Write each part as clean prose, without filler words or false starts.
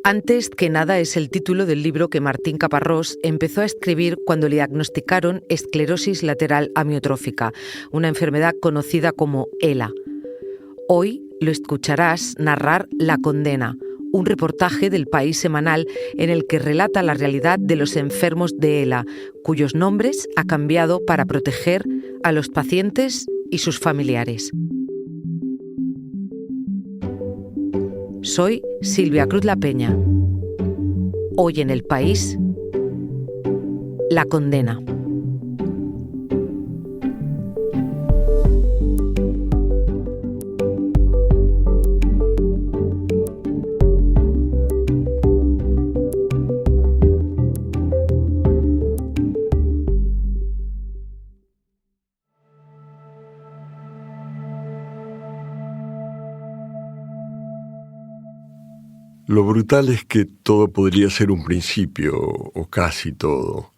Antes que nada es el título del libro que Martín Caparrós empezó a escribir cuando le diagnosticaron esclerosis lateral amiotrófica, una enfermedad conocida como ELA. Hoy lo escucharás narrar La Condena, un reportaje del País semanal en el que relata la realidad de los enfermos de ELA, cuyos nombres ha cambiado para proteger a los pacientes y sus familiares. Soy Silvia Cruz La Peña. Hoy en El País, La Condena. Lo brutal es que todo podría ser un principio, o casi todo.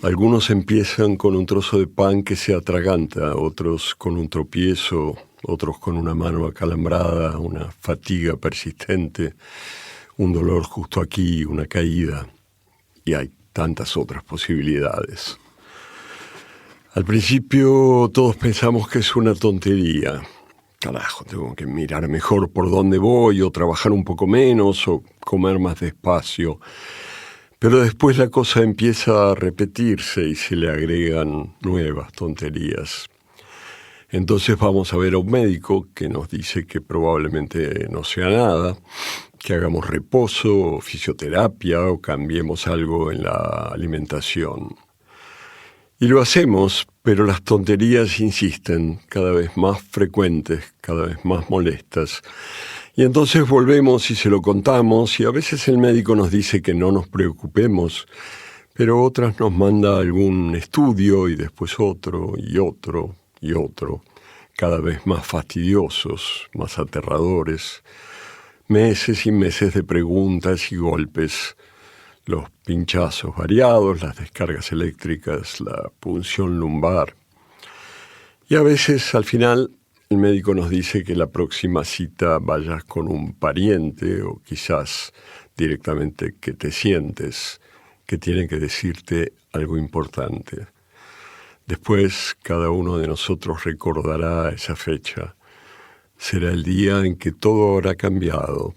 Algunos empiezan con un trozo de pan que se atraganta, otros con un tropiezo, otros con una mano acalambrada, una fatiga persistente, un dolor justo aquí, una caída. Y hay tantas otras posibilidades. Al principio todos pensamos que es una tontería. Carajo, tengo que mirar mejor por dónde voy, o trabajar un poco menos, o comer más despacio. Pero después la cosa empieza a repetirse y se le agregan nuevas tonterías. Entonces vamos a ver a un médico que nos dice que probablemente no sea nada, que hagamos reposo, o fisioterapia, o cambiemos algo en la alimentación. Y lo hacemos, pero las tonterías insisten, cada vez más frecuentes, cada vez más molestas. Y entonces volvemos y se lo contamos, y a veces el médico nos dice que no nos preocupemos, pero otras nos manda algún estudio y después otro, y otro, y otro, cada vez más fastidiosos, más aterradores. Meses y meses de preguntas y golpes. Los pinchazos variados, las descargas eléctricas, la punción lumbar. Y a veces, al final, el médico nos dice que la próxima cita vayas con un pariente o quizás directamente que te sientes, que tiene que decirte algo importante. Después, cada uno de nosotros recordará esa fecha. Será el día en que todo habrá cambiado,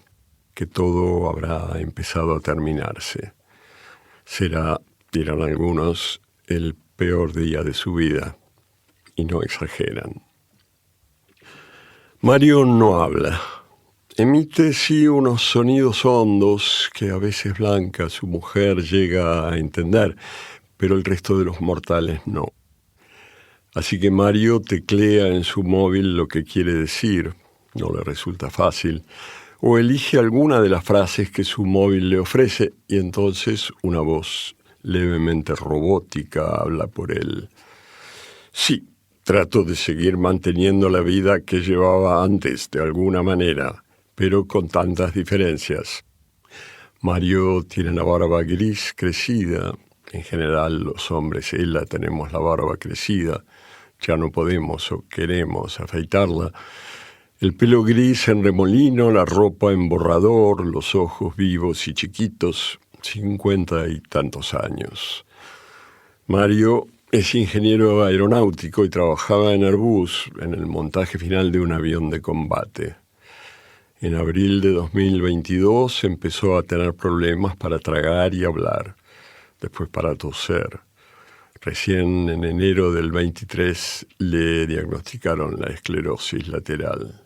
que todo habrá empezado a terminarse. Será, dirán algunos, el peor día de su vida, y no exageran. Mario no habla. Emite sí unos sonidos hondos que a veces Blanca, su mujer, llega a entender, pero el resto de los mortales no. Así que Mario teclea en su móvil lo que quiere decir, no le resulta fácil, o elige alguna de las frases que su móvil le ofrece y entonces una voz levemente robótica habla por él. Sí, trato de seguir manteniendo la vida que llevaba antes de alguna manera, pero con tantas diferencias. Mario tiene la barba gris crecida. En general los hombres ELA tenemos la barba crecida. Ya no podemos o queremos afeitarla. El pelo gris en remolino, la ropa en borrador, los ojos vivos y chiquitos, 50 y tantos años. Mario es ingeniero aeronáutico y trabajaba en Airbus en el montaje final de un avión de combate. En abril de 2022 empezó a tener problemas para tragar y hablar, después para toser. Recién en enero del 23 le diagnosticaron la esclerosis lateral.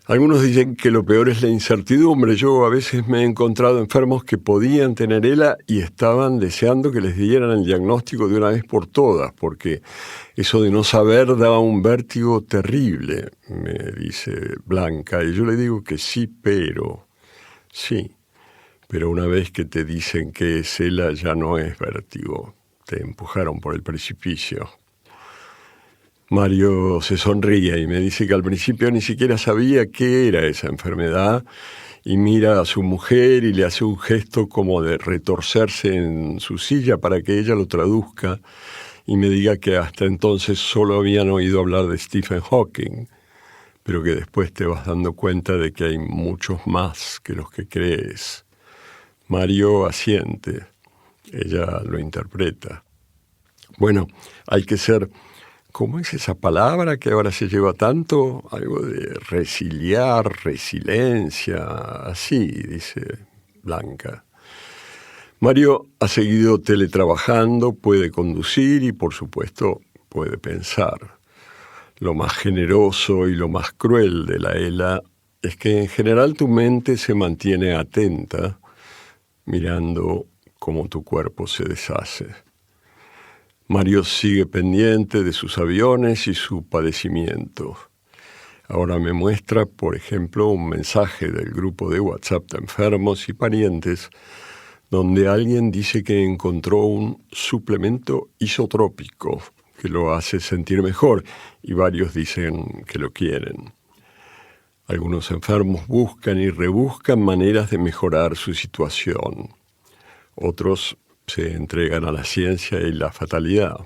Algunos dicen que lo peor es la incertidumbre. Yo a veces me he encontrado enfermos que podían tener ELA y estaban deseando que les dieran el diagnóstico de una vez por todas, porque eso de no saber da un vértigo terrible, me dice Blanca. Y yo le digo que sí, pero una vez que te dicen que es ELA ya no es vértigo. Te empujaron por el precipicio. Mario se sonríe y me dice que al principio ni siquiera sabía qué era esa enfermedad y mira a su mujer y le hace un gesto como de retorcerse en su silla para que ella lo traduzca y me diga que hasta entonces solo habían oído hablar de Stephen Hawking, pero que después te vas dando cuenta de que hay muchos más que los que crees. Mario asiente, ella lo interpreta. Bueno, hay que ser, ¿cómo es esa palabra que ahora se lleva tanto? Algo de resiliar, resiliencia, así, dice Blanca. Mario ha seguido teletrabajando, puede conducir y, por supuesto, puede pensar. Lo más generoso y lo más cruel de la ELA es que en general tu mente se mantiene atenta, mirando cómo tu cuerpo se deshace. Mario sigue pendiente de sus aviones y su padecimiento. Ahora me muestra, por ejemplo, un mensaje del grupo de WhatsApp de enfermos y parientes donde alguien dice que encontró un suplemento isotrópico que lo hace sentir mejor y varios dicen que lo quieren. Algunos enfermos buscan y rebuscan maneras de mejorar su situación. Otros se entregan a la ciencia y la fatalidad,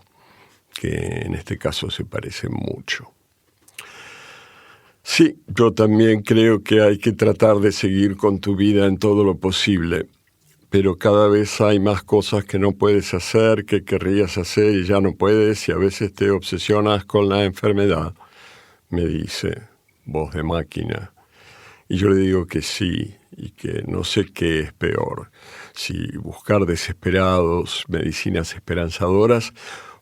que en este caso se parecen mucho. Sí, yo también creo que hay que tratar de seguir con tu vida en todo lo posible, pero cada vez hay más cosas que no puedes hacer, que querrías hacer y ya no puedes, y a veces te obsesionas con la enfermedad, me dice, voz de máquina. Y yo le digo que sí, y que no sé qué es peor, si buscar desesperados medicinas esperanzadoras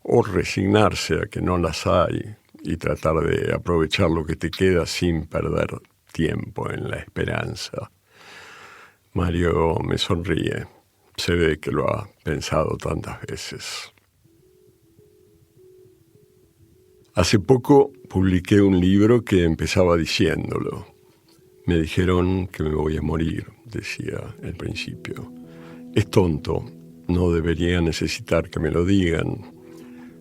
o resignarse a que no las hay y tratar de aprovechar lo que te queda sin perder tiempo en la esperanza. Mario me sonríe. Se ve que lo ha pensado tantas veces. Hace poco publiqué un libro que empezaba diciéndolo. Me dijeron que me voy a morir, decía al principio. Es tonto, no debería necesitar que me lo digan,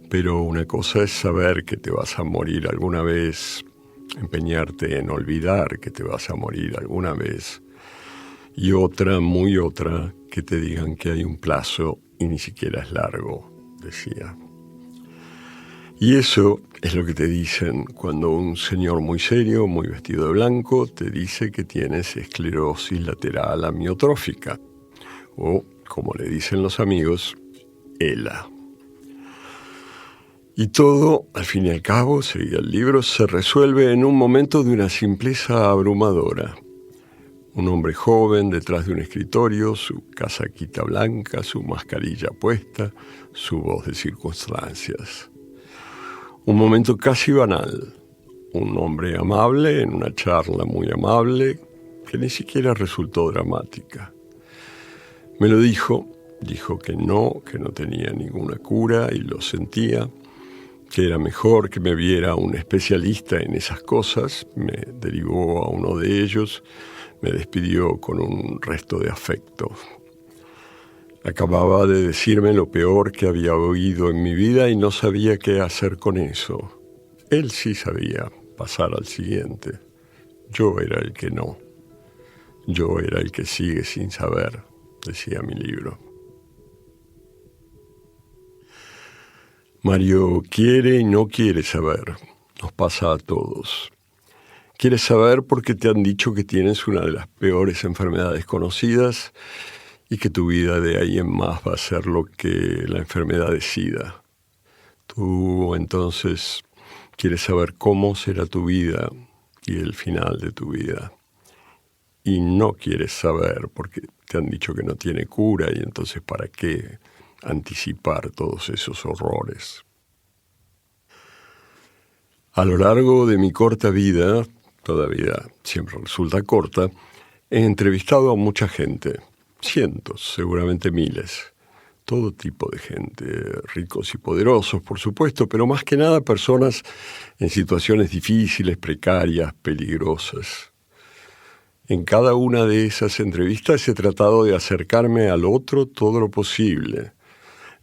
pero una cosa es saber que te vas a morir alguna vez, empeñarte en olvidar que te vas a morir alguna vez, y otra, muy otra, que te digan que hay un plazo y ni siquiera es largo, decía. Y eso es lo que te dicen cuando un señor muy serio, muy vestido de blanco, te dice que tienes esclerosis lateral amiotrófica, o, como le dicen los amigos, ELA. Y todo, al fin y al cabo, seguía el libro, se resuelve en un momento de una simpleza abrumadora. Un hombre joven detrás de un escritorio, su casaquita blanca, su mascarilla puesta, su voz de circunstancias. Un momento casi banal. Un hombre amable en una charla muy amable que ni siquiera resultó dramática. Me lo dijo que no tenía ninguna cura y lo sentía, que era mejor que me viera un especialista en esas cosas, me derivó a uno de ellos, me despidió con un resto de afecto. Acababa de decirme lo peor que había oído en mi vida y no sabía qué hacer con eso. Él sí sabía pasar al siguiente. Yo era el que no. Yo era el que sigue sin saber, decía mi libro. Mario quiere y no quiere saber. Nos pasa a todos. Quieres saber porque te han dicho que tienes una de las peores enfermedades conocidas y que tu vida de ahí en más va a ser lo que la enfermedad decida. Tú entonces quieres saber cómo será tu vida y el final de tu vida. Y no quieres saber porque te han dicho que no tiene cura y entonces ¿para qué anticipar todos esos horrores? A lo largo de mi corta vida, todavía siempre resulta corta, he entrevistado a mucha gente, cientos, seguramente miles, todo tipo de gente, ricos y poderosos, por supuesto, pero más que nada personas en situaciones difíciles, precarias, peligrosas. En cada una de esas entrevistas he tratado de acercarme al otro todo lo posible,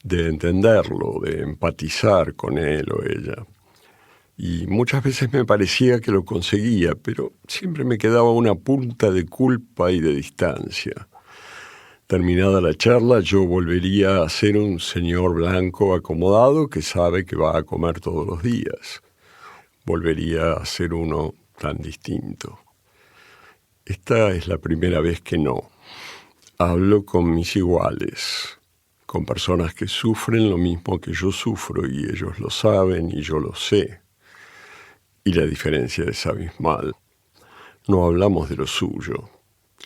de entenderlo, de empatizar con él o ella. Y muchas veces me parecía que lo conseguía, pero siempre me quedaba una punta de culpa y de distancia. Terminada la charla, yo volvería a ser un señor blanco acomodado que sabe que va a comer todos los días. Volvería a ser uno tan distinto. Esta es la primera vez que no. Hablo con mis iguales, con personas que sufren lo mismo que yo sufro y ellos lo saben y yo lo sé. Y la diferencia es abismal. No hablamos de lo suyo,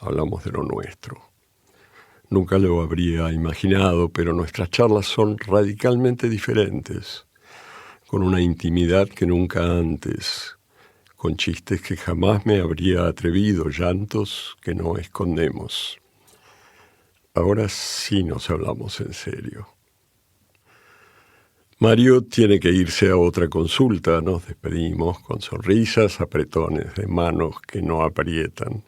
hablamos de lo nuestro. Nunca lo habría imaginado, pero nuestras charlas son radicalmente diferentes, con una intimidad que nunca antes, con chistes que jamás me habría atrevido, llantos que no escondemos. Ahora sí nos hablamos en serio. Mario tiene que irse a otra consulta. Nos despedimos con sonrisas, apretones de manos que no aprietan.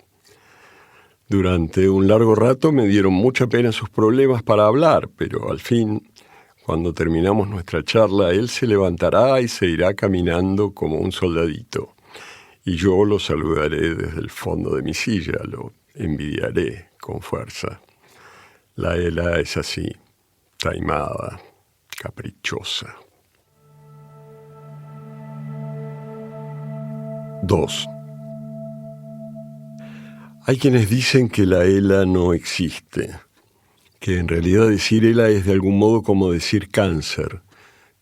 Durante un largo rato me dieron mucha pena sus problemas para hablar, pero al fin, cuando terminamos nuestra charla, él se levantará y se irá caminando como un soldadito. Y yo lo saludaré desde el fondo de mi silla, lo envidiaré con fuerza. La Ela es así, taimada, caprichosa. 2. Hay quienes dicen que la ELA no existe, que en realidad decir ELA es de algún modo como decir cáncer,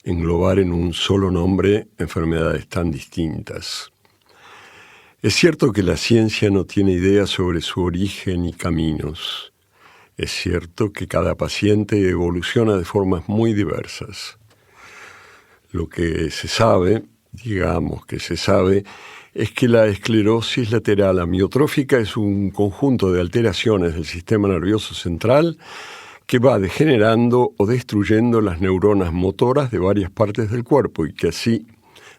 englobar en un solo nombre enfermedades tan distintas. Es cierto que la ciencia no tiene idea sobre su origen y caminos. Es cierto que cada paciente evoluciona de formas muy diversas. Lo que se sabe, digamos que se sabe, es que la esclerosis lateral amiotrófica es un conjunto de alteraciones del sistema nervioso central que va degenerando o destruyendo las neuronas motoras de varias partes del cuerpo y que así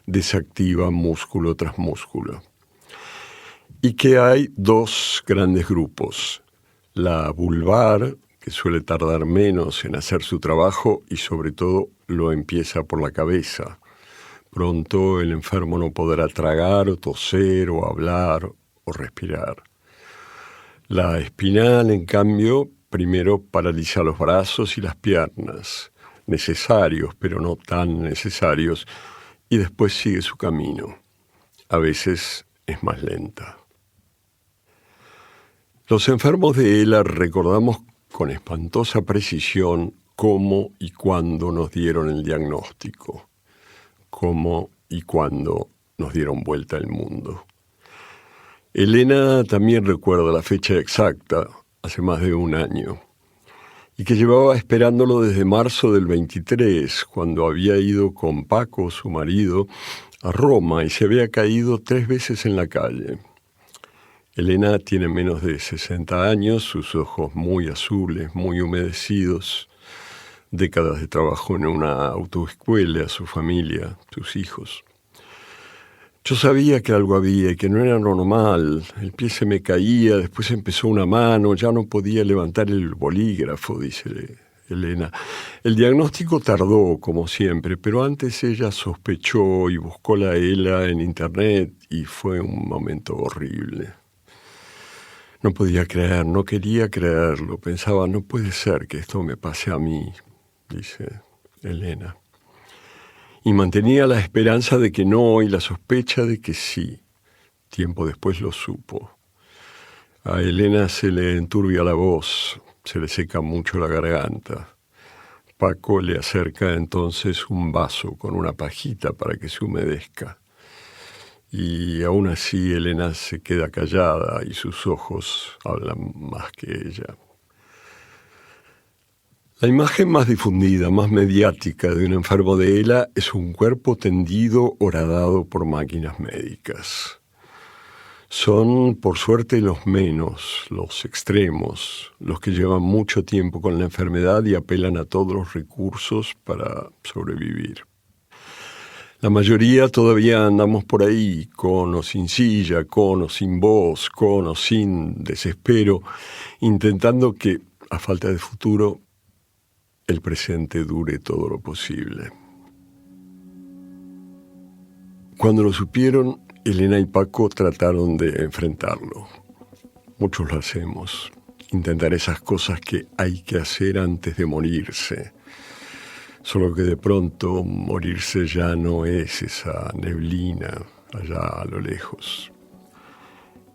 desactiva músculo tras músculo. Y que hay dos grandes grupos, la vulvar, que suele tardar menos en hacer su trabajo y sobre todo lo empieza por la cabeza. Pronto el enfermo no podrá tragar o toser o hablar o respirar. La espinal, en cambio, primero paraliza los brazos y las piernas, necesarios pero no tan necesarios, y después sigue su camino. A veces es más lenta. Los enfermos de ELA recordamos con espantosa precisión cómo y cuándo nos dieron el diagnóstico. Cómo y cuándo nos dieron vuelta el mundo. Elena también recuerda la fecha exacta, hace más de un año, y que llevaba esperándolo desde marzo del 23, cuando había ido con Paco, su marido, a Roma y se había caído 3 veces en la calle. Elena tiene menos de 60 años, sus ojos muy azules, muy humedecidos, décadas de trabajo en una autoescuela, su familia, sus hijos. Yo sabía que algo había y que no era normal. El pie se me caía, después empezó una mano, ya no podía levantar el bolígrafo, dice Elena. El diagnóstico tardó, como siempre, pero antes ella sospechó y buscó la ELA en internet y fue un momento horrible. No podía creer, no quería creerlo. Pensaba, no puede ser que esto me pase a mí, dice Elena. Y mantenía la esperanza de que no y la sospecha de que sí. Tiempo después lo supo. A Elena se le enturbia la voz, se le seca mucho la garganta. Paco le acerca entonces un vaso con una pajita para que se humedezca. Y aún así Elena se queda callada y sus ojos hablan más que ella. La imagen más difundida, más mediática de un enfermo de ELA es un cuerpo tendido, horadado por máquinas médicas. Son, por suerte, los menos, los extremos, los que llevan mucho tiempo con la enfermedad y apelan a todos los recursos para sobrevivir. La mayoría todavía andamos por ahí, con o sin silla, con o sin voz, con o sin desespero, intentando que, a falta de futuro, el presente dure todo lo posible. Cuando lo supieron, Elena y Paco trataron de enfrentarlo. Muchos lo hacemos. Intentar esas cosas que hay que hacer antes de morirse. Solo que de pronto morirse ya no es esa neblina allá a lo lejos.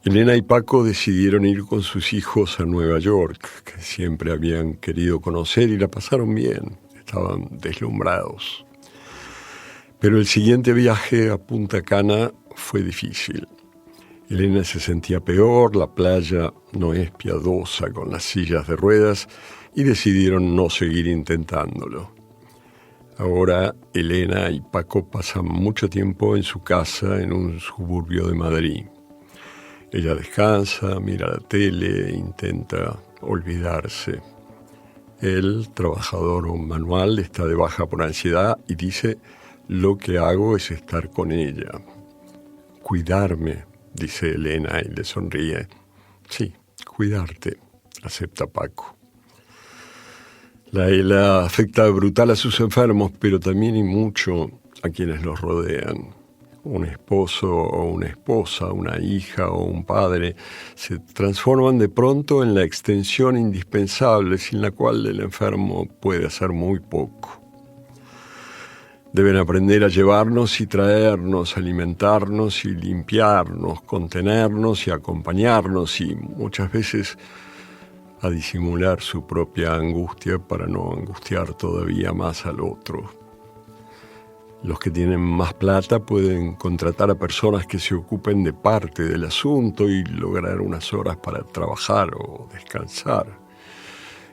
Elena y Paco decidieron ir con sus hijos a Nueva York, que siempre habían querido conocer, y la pasaron bien, estaban deslumbrados. Pero el siguiente viaje a Punta Cana fue difícil. Elena se sentía peor, la playa no es piadosa con las sillas de ruedas, y decidieron no seguir intentándolo. Ahora Elena y Paco pasan mucho tiempo en su casa en un suburbio de Madrid. Ella descansa, mira la tele, intenta olvidarse. Él, trabajador manual, está de baja por ansiedad y dice: lo que hago es estar con ella. Cuidarme, dice Elena y le sonríe. Sí, cuidarte, acepta Paco. La ELA afecta brutal a sus enfermos, pero también y mucho a quienes los rodean. Un esposo o una esposa, una hija o un padre se transforman de pronto en la extensión indispensable sin la cual el enfermo puede hacer muy poco. Deben aprender a llevarnos y traernos, alimentarnos y limpiarnos, contenernos y acompañarnos, y muchas veces a disimular su propia angustia para no angustiar todavía más al otro. Los que tienen más plata pueden contratar a personas que se ocupen de parte del asunto y lograr unas horas para trabajar o descansar.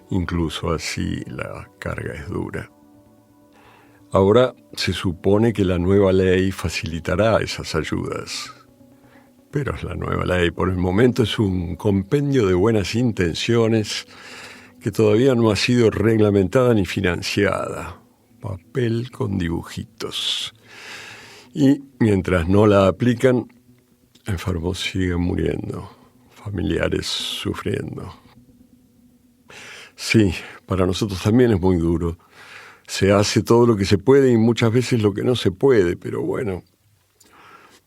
Incluso así la carga es dura. Ahora se supone que la nueva ley facilitará esas ayudas. Pero la nueva ley por el momento es un compendio de buenas intenciones que todavía no ha sido reglamentada ni financiada. Papel con dibujitos. Y mientras no la aplican, enfermos siguen muriendo, familiares sufriendo. Sí, para nosotros también es muy duro. Se hace todo lo que se puede y muchas veces lo que no se puede, pero bueno,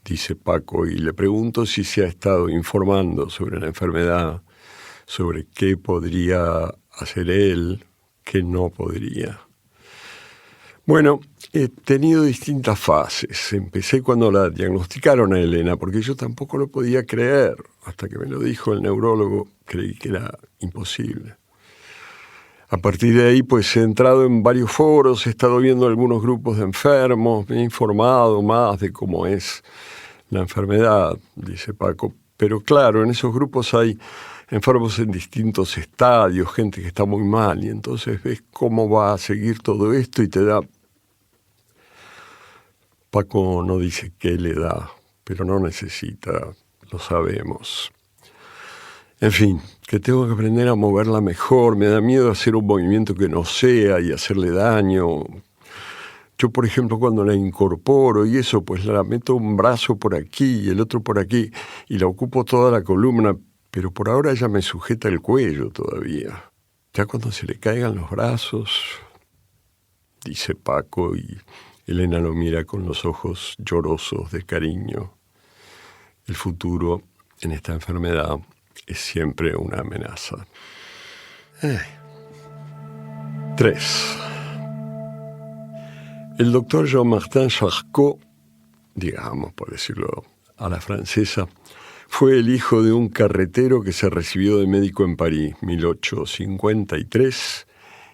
dice Paco, y le pregunto si se ha estado informando sobre la enfermedad, sobre qué podría hacer él, qué no podría. Bueno, he tenido distintas fases. Empecé cuando la diagnosticaron a Elena, porque yo tampoco lo podía creer. Hasta que me lo dijo el neurólogo, creí que era imposible. A partir de ahí, pues he entrado en varios foros, he estado viendo algunos grupos de enfermos, me he informado más de cómo es la enfermedad, dice Paco. Pero claro, en esos grupos hay enfermos en distintos estadios, gente que está muy mal, y entonces ves cómo va a seguir todo esto y te da... Paco no dice qué le da, pero no necesita, lo sabemos. En fin, que tengo que aprender a moverla mejor, me da miedo hacer un movimiento que no sea y hacerle daño. Yo, por ejemplo, cuando la incorporo y eso, pues la meto un brazo por aquí y el otro por aquí y la ocupo toda la columna, pero por ahora ella me sujeta el cuello todavía. Ya cuando se le caigan los brazos, dice Paco, y Elena lo mira con los ojos llorosos de cariño. El futuro en esta enfermedad es siempre una amenaza. 3. El doctor Jean-Martin Charcot, digamos, por decirlo a la francesa, fue el hijo de un carretero que se recibió de médico en París, 1853,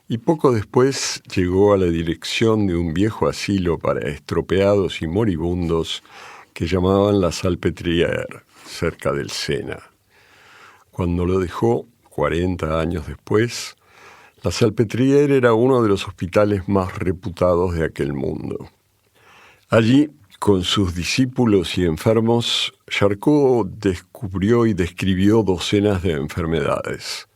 y poco después llegó a la dirección de un viejo asilo para estropeados y moribundos que llamaban la Salpêtrière, cerca del Sena. Cuando lo dejó, 40 años después, la Salpêtrière era uno de los hospitales más reputados de aquel mundo. Allí, con sus discípulos y enfermos, Charcot descubrió y describió docenas de enfermedades,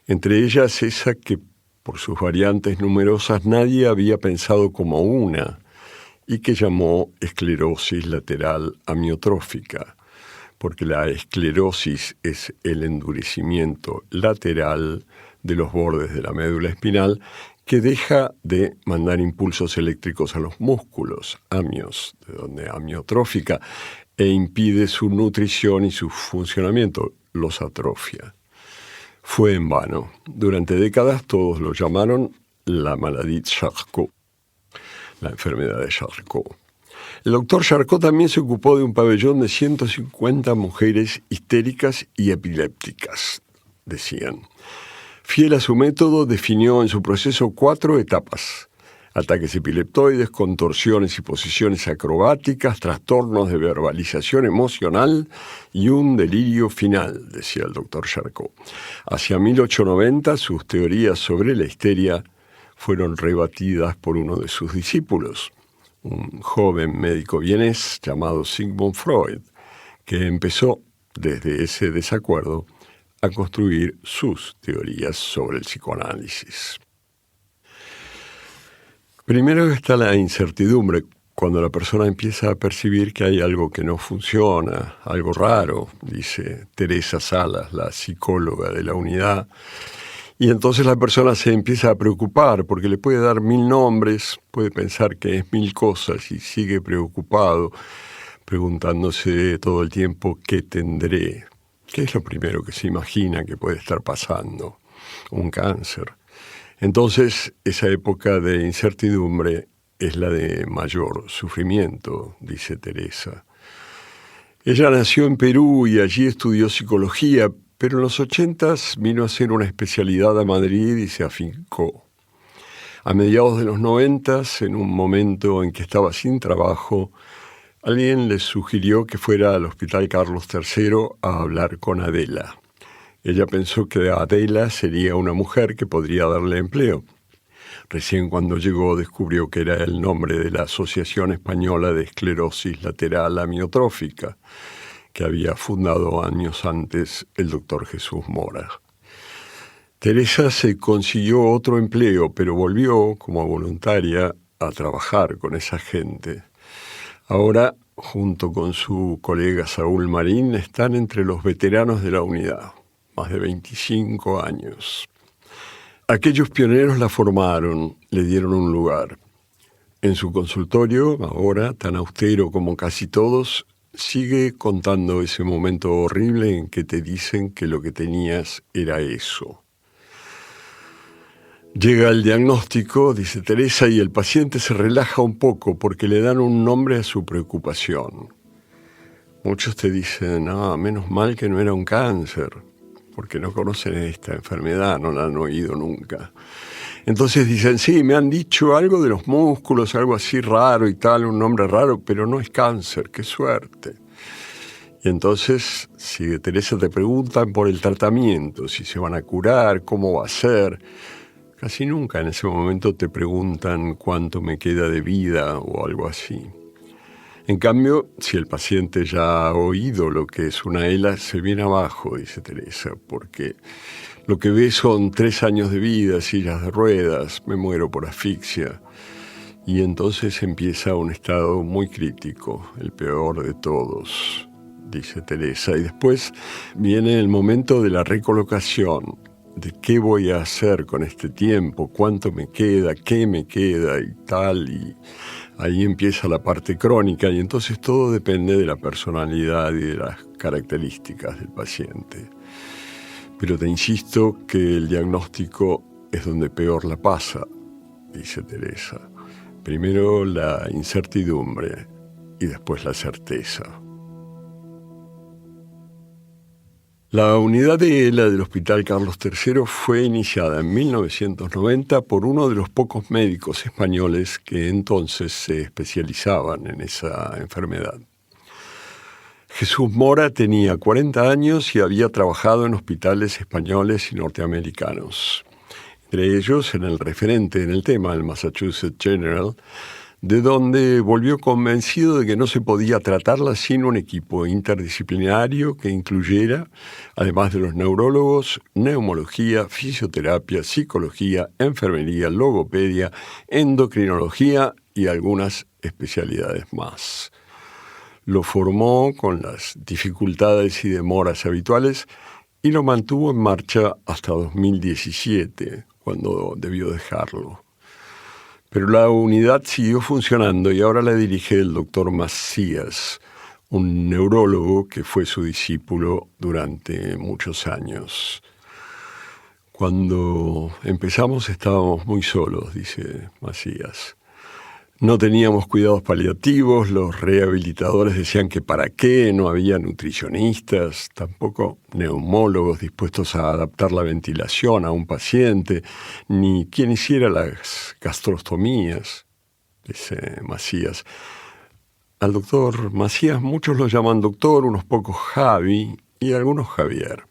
entre ellas esa que, por sus variantes numerosas, nadie había pensado como una, y que llamó esclerosis lateral amiotrófica, porque la esclerosis es el endurecimiento lateral de los bordes de la médula espinal que deja de mandar impulsos eléctricos a los músculos, amios, de donde amiotrófica, e impide su nutrición y su funcionamiento, los atrofia. Fue en vano. Durante décadas todos lo llamaron la maladie de Charcot, la enfermedad de Charcot. El doctor Charcot también se ocupó de un pabellón de 150 mujeres histéricas y epilépticas, decían. Fiel a su método, definió en su proceso 4 etapas: ataques epileptoides, contorsiones y posiciones acrobáticas, trastornos de verbalización emocional y un delirio final, decía el doctor Charcot. Hacia 1890, sus teorías sobre la histeria fueron rebatidas por uno de sus discípulos, un joven médico vienés llamado Sigmund Freud, que empezó, desde ese desacuerdo, a construir sus teorías sobre el psicoanálisis. Primero está la incertidumbre, cuando la persona empieza a percibir que hay algo que no funciona, algo raro, dice Teresa Salas, la psicóloga de la unidad. Y entonces la persona se empieza a preocupar porque le puede dar 1000 nombres, puede pensar que es 1000 cosas y sigue preocupado, preguntándose todo el tiempo ¿qué tendré? ¿Qué es lo primero que se imagina que puede estar pasando? Un cáncer. Entonces, esa época de incertidumbre es la de mayor sufrimiento, dice Teresa. Ella nació en Perú y allí estudió psicología, pero en los 80s vino a hacer una especialidad a Madrid y se afincó. A mediados de los 90s, en un momento en que estaba sin trabajo, alguien le sugirió que fuera al Hospital Carlos III a hablar con Adela. Ella pensó que Adela sería una mujer que podría darle empleo. Recién cuando llegó descubrió que era el nombre de la Asociación Española de Esclerosis Lateral Amiotrófica, que había fundado años antes el doctor Jesús Mora. Teresa se consiguió otro empleo, pero volvió como voluntaria a trabajar con esa gente. Ahora, junto con su colega Saúl Marín, están entre los veteranos de la unidad. Más de 25 años. Aquellos pioneros la formaron, le dieron un lugar. En su consultorio, ahora tan austero como casi todos, sigue contando ese momento horrible en que te dicen que lo que tenías era eso. Llega el diagnóstico, dice Teresa, y el paciente se relaja un poco porque le dan un nombre a su preocupación. Muchos te dicen, menos mal que no era un cáncer, porque no conocen esta enfermedad, no la han oído nunca. Entonces dicen, sí, me han dicho algo de los músculos, algo así raro y tal, un nombre raro, pero no es cáncer, qué suerte. Y entonces, si Teresa te preguntan por el tratamiento, si se van a curar, cómo va a ser, casi nunca en ese momento te preguntan cuánto me queda de vida o algo así. En cambio, si el paciente ya ha oído lo que es una ELA, se viene abajo, dice Teresa, porque lo que ve son 3 años de vida, sillas de ruedas, me muero por asfixia. Y entonces empieza un estado muy crítico, el peor de todos, dice Teresa. Y después viene el momento de la recolocación, de qué voy a hacer con este tiempo, cuánto me queda, qué me queda y tal, y ahí empieza la parte crónica y entonces todo depende de la personalidad y de las características del paciente. Pero te insisto que el diagnóstico es donde peor la pasa, dice Teresa. Primero la incertidumbre y después la certeza. La unidad de ELA del Hospital Carlos III fue iniciada en 1990 por uno de los pocos médicos españoles que entonces se especializaban en esa enfermedad. Jesús Mora tenía 40 años y había trabajado en hospitales españoles y norteamericanos. Entre ellos en el referente en el tema, el Massachusetts General, de donde volvió convencido de que no se podía tratarla sin un equipo interdisciplinario que incluyera, además de los neurólogos, neumología, fisioterapia, psicología, enfermería, logopedia, endocrinología y algunas especialidades más. Lo formó con las dificultades y demoras habituales y lo mantuvo en marcha hasta 2017, cuando debió dejarlo. Pero la unidad siguió funcionando y ahora la dirige el doctor Macías, un neurólogo que fue su discípulo durante muchos años. Cuando empezamos estábamos muy solos, dice Macías. No teníamos cuidados paliativos, los rehabilitadores decían que para qué, no había nutricionistas, tampoco neumólogos dispuestos a adaptar la ventilación a un paciente, ni quien hiciera las gastrostomías, dice Macías. Al doctor Macías muchos lo llaman doctor, unos pocos Javi y algunos Javier.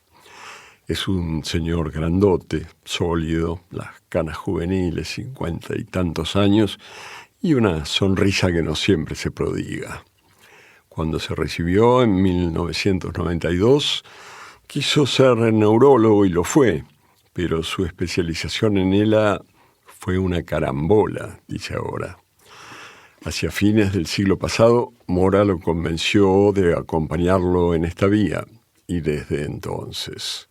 Es un señor grandote, sólido, las canas juveniles, 50 y tantos años, y una sonrisa que no siempre se prodiga. Cuando se recibió en 1992, quiso ser neurólogo y lo fue, pero su especialización en ELA fue una carambola, dice ahora. Hacia fines del siglo pasado, Mora lo convenció de acompañarlo en esta vía, y desde entonces.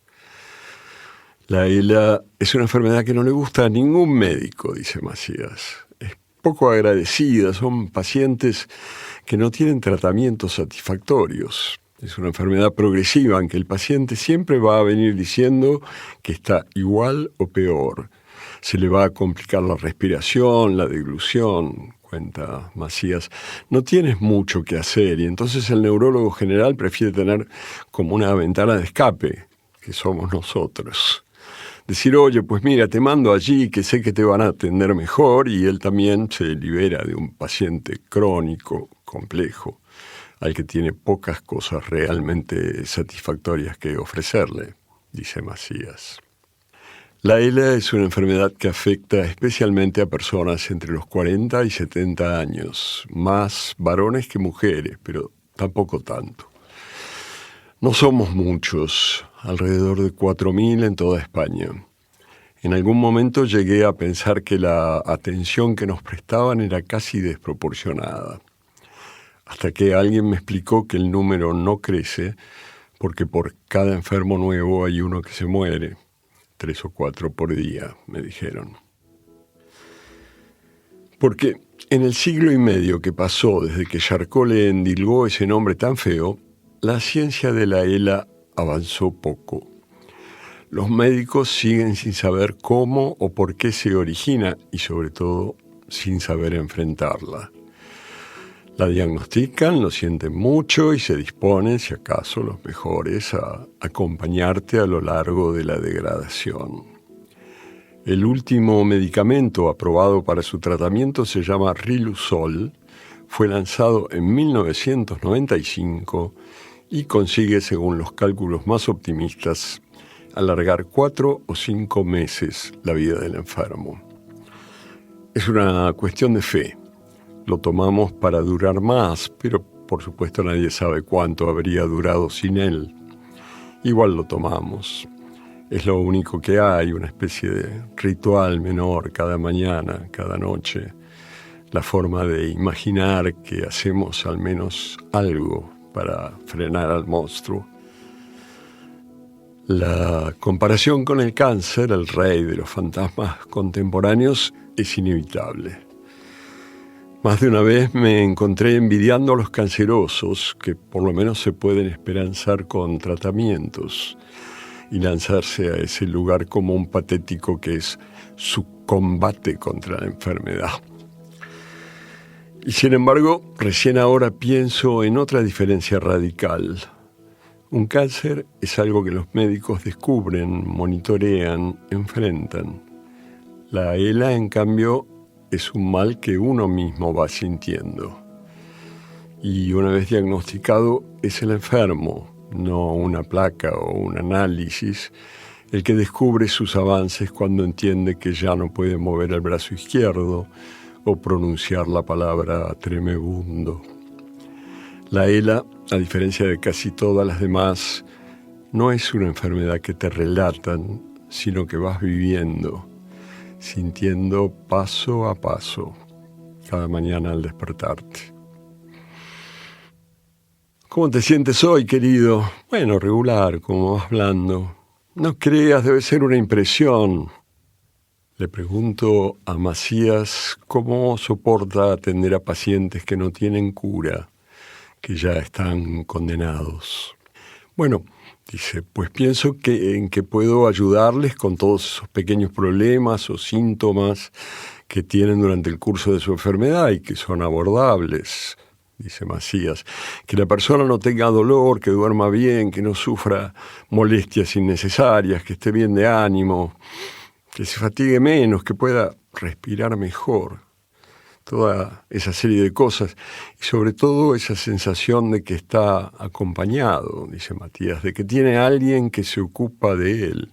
La ELA es una enfermedad que no le gusta a ningún médico, dice Macías. Es poco agradecida, son pacientes que no tienen tratamientos satisfactorios. Es una enfermedad progresiva en que el paciente siempre va a venir diciendo que está igual o peor. Se le va a complicar la respiración, la deglución, cuenta Macías. No tienes mucho que hacer y entonces el neurólogo general prefiere tener como una ventana de escape, que somos nosotros. Decir, oye, pues mira, te mando allí que sé que te van a atender mejor, y él también se libera de un paciente crónico, complejo, al que tiene pocas cosas realmente satisfactorias que ofrecerle, dice Macías. La ELA es una enfermedad que afecta especialmente a personas entre los 40 y 70 años, más varones que mujeres, pero tampoco tanto. No somos muchos, alrededor de 4.000 en toda España. En algún momento llegué a pensar que la atención que nos prestaban era casi desproporcionada, hasta que alguien me explicó que el número no crece porque por cada enfermo nuevo hay uno que se muere, 3 o 4 por día, me dijeron. Porque en el siglo y medio que pasó desde que Charcot le endilgó ese nombre tan feo, la ciencia de la ELA avanzó poco. Los médicos siguen sin saber cómo o por qué se origina y, sobre todo, sin saber enfrentarla. La diagnostican, lo sienten mucho y se disponen, si acaso, los mejores a acompañarte a lo largo de la degradación. El último medicamento aprobado para su tratamiento se llama Riluzol, fue lanzado en 1995 y consigue, según los cálculos más optimistas, alargar 4 o 5 meses la vida del enfermo. Es una cuestión de fe. Lo tomamos para durar más, pero por supuesto nadie sabe cuánto habría durado sin él. Igual lo tomamos. Es lo único que hay, una especie de ritual menor cada mañana, cada noche. La forma de imaginar que hacemos al menos algo para frenar al monstruo. La comparación con el cáncer, el rey de los fantasmas contemporáneos, es inevitable. Más de una vez me encontré envidiando a los cancerosos, que por lo menos se pueden esperanzar con tratamientos, y lanzarse a ese lugar común patético que es su combate contra la enfermedad. Y sin embargo, recién ahora pienso en otra diferencia radical. Un cáncer es algo que los médicos descubren, monitorean, enfrentan. La ELA, en cambio, es un mal que uno mismo va sintiendo. Y una vez diagnosticado, es el enfermo, no una placa o un análisis, el que descubre sus avances cuando entiende que ya no puede mover el brazo izquierdo o pronunciar la palabra tremebundo. La ELA, a diferencia de casi todas las demás, no es una enfermedad que te relatan, sino que vas viviendo, sintiendo paso a paso, cada mañana al despertarte. ¿Cómo te sientes hoy, querido? Bueno, regular, como vas blando. No creas, debe ser una impresión. Le pregunto a Macías cómo soporta atender a pacientes que no tienen cura, que ya están condenados. Bueno, dice, pues pienso en que puedo ayudarles con todos esos pequeños problemas o síntomas que tienen durante el curso de su enfermedad y que son abordables, dice Macías. Que la persona no tenga dolor, que duerma bien, que no sufra molestias innecesarias, que esté bien de ánimo, que se fatigue menos, que pueda respirar mejor. Toda esa serie de cosas. Y sobre todo esa sensación de que está acompañado, dice Matías, de que tiene alguien que se ocupa de él.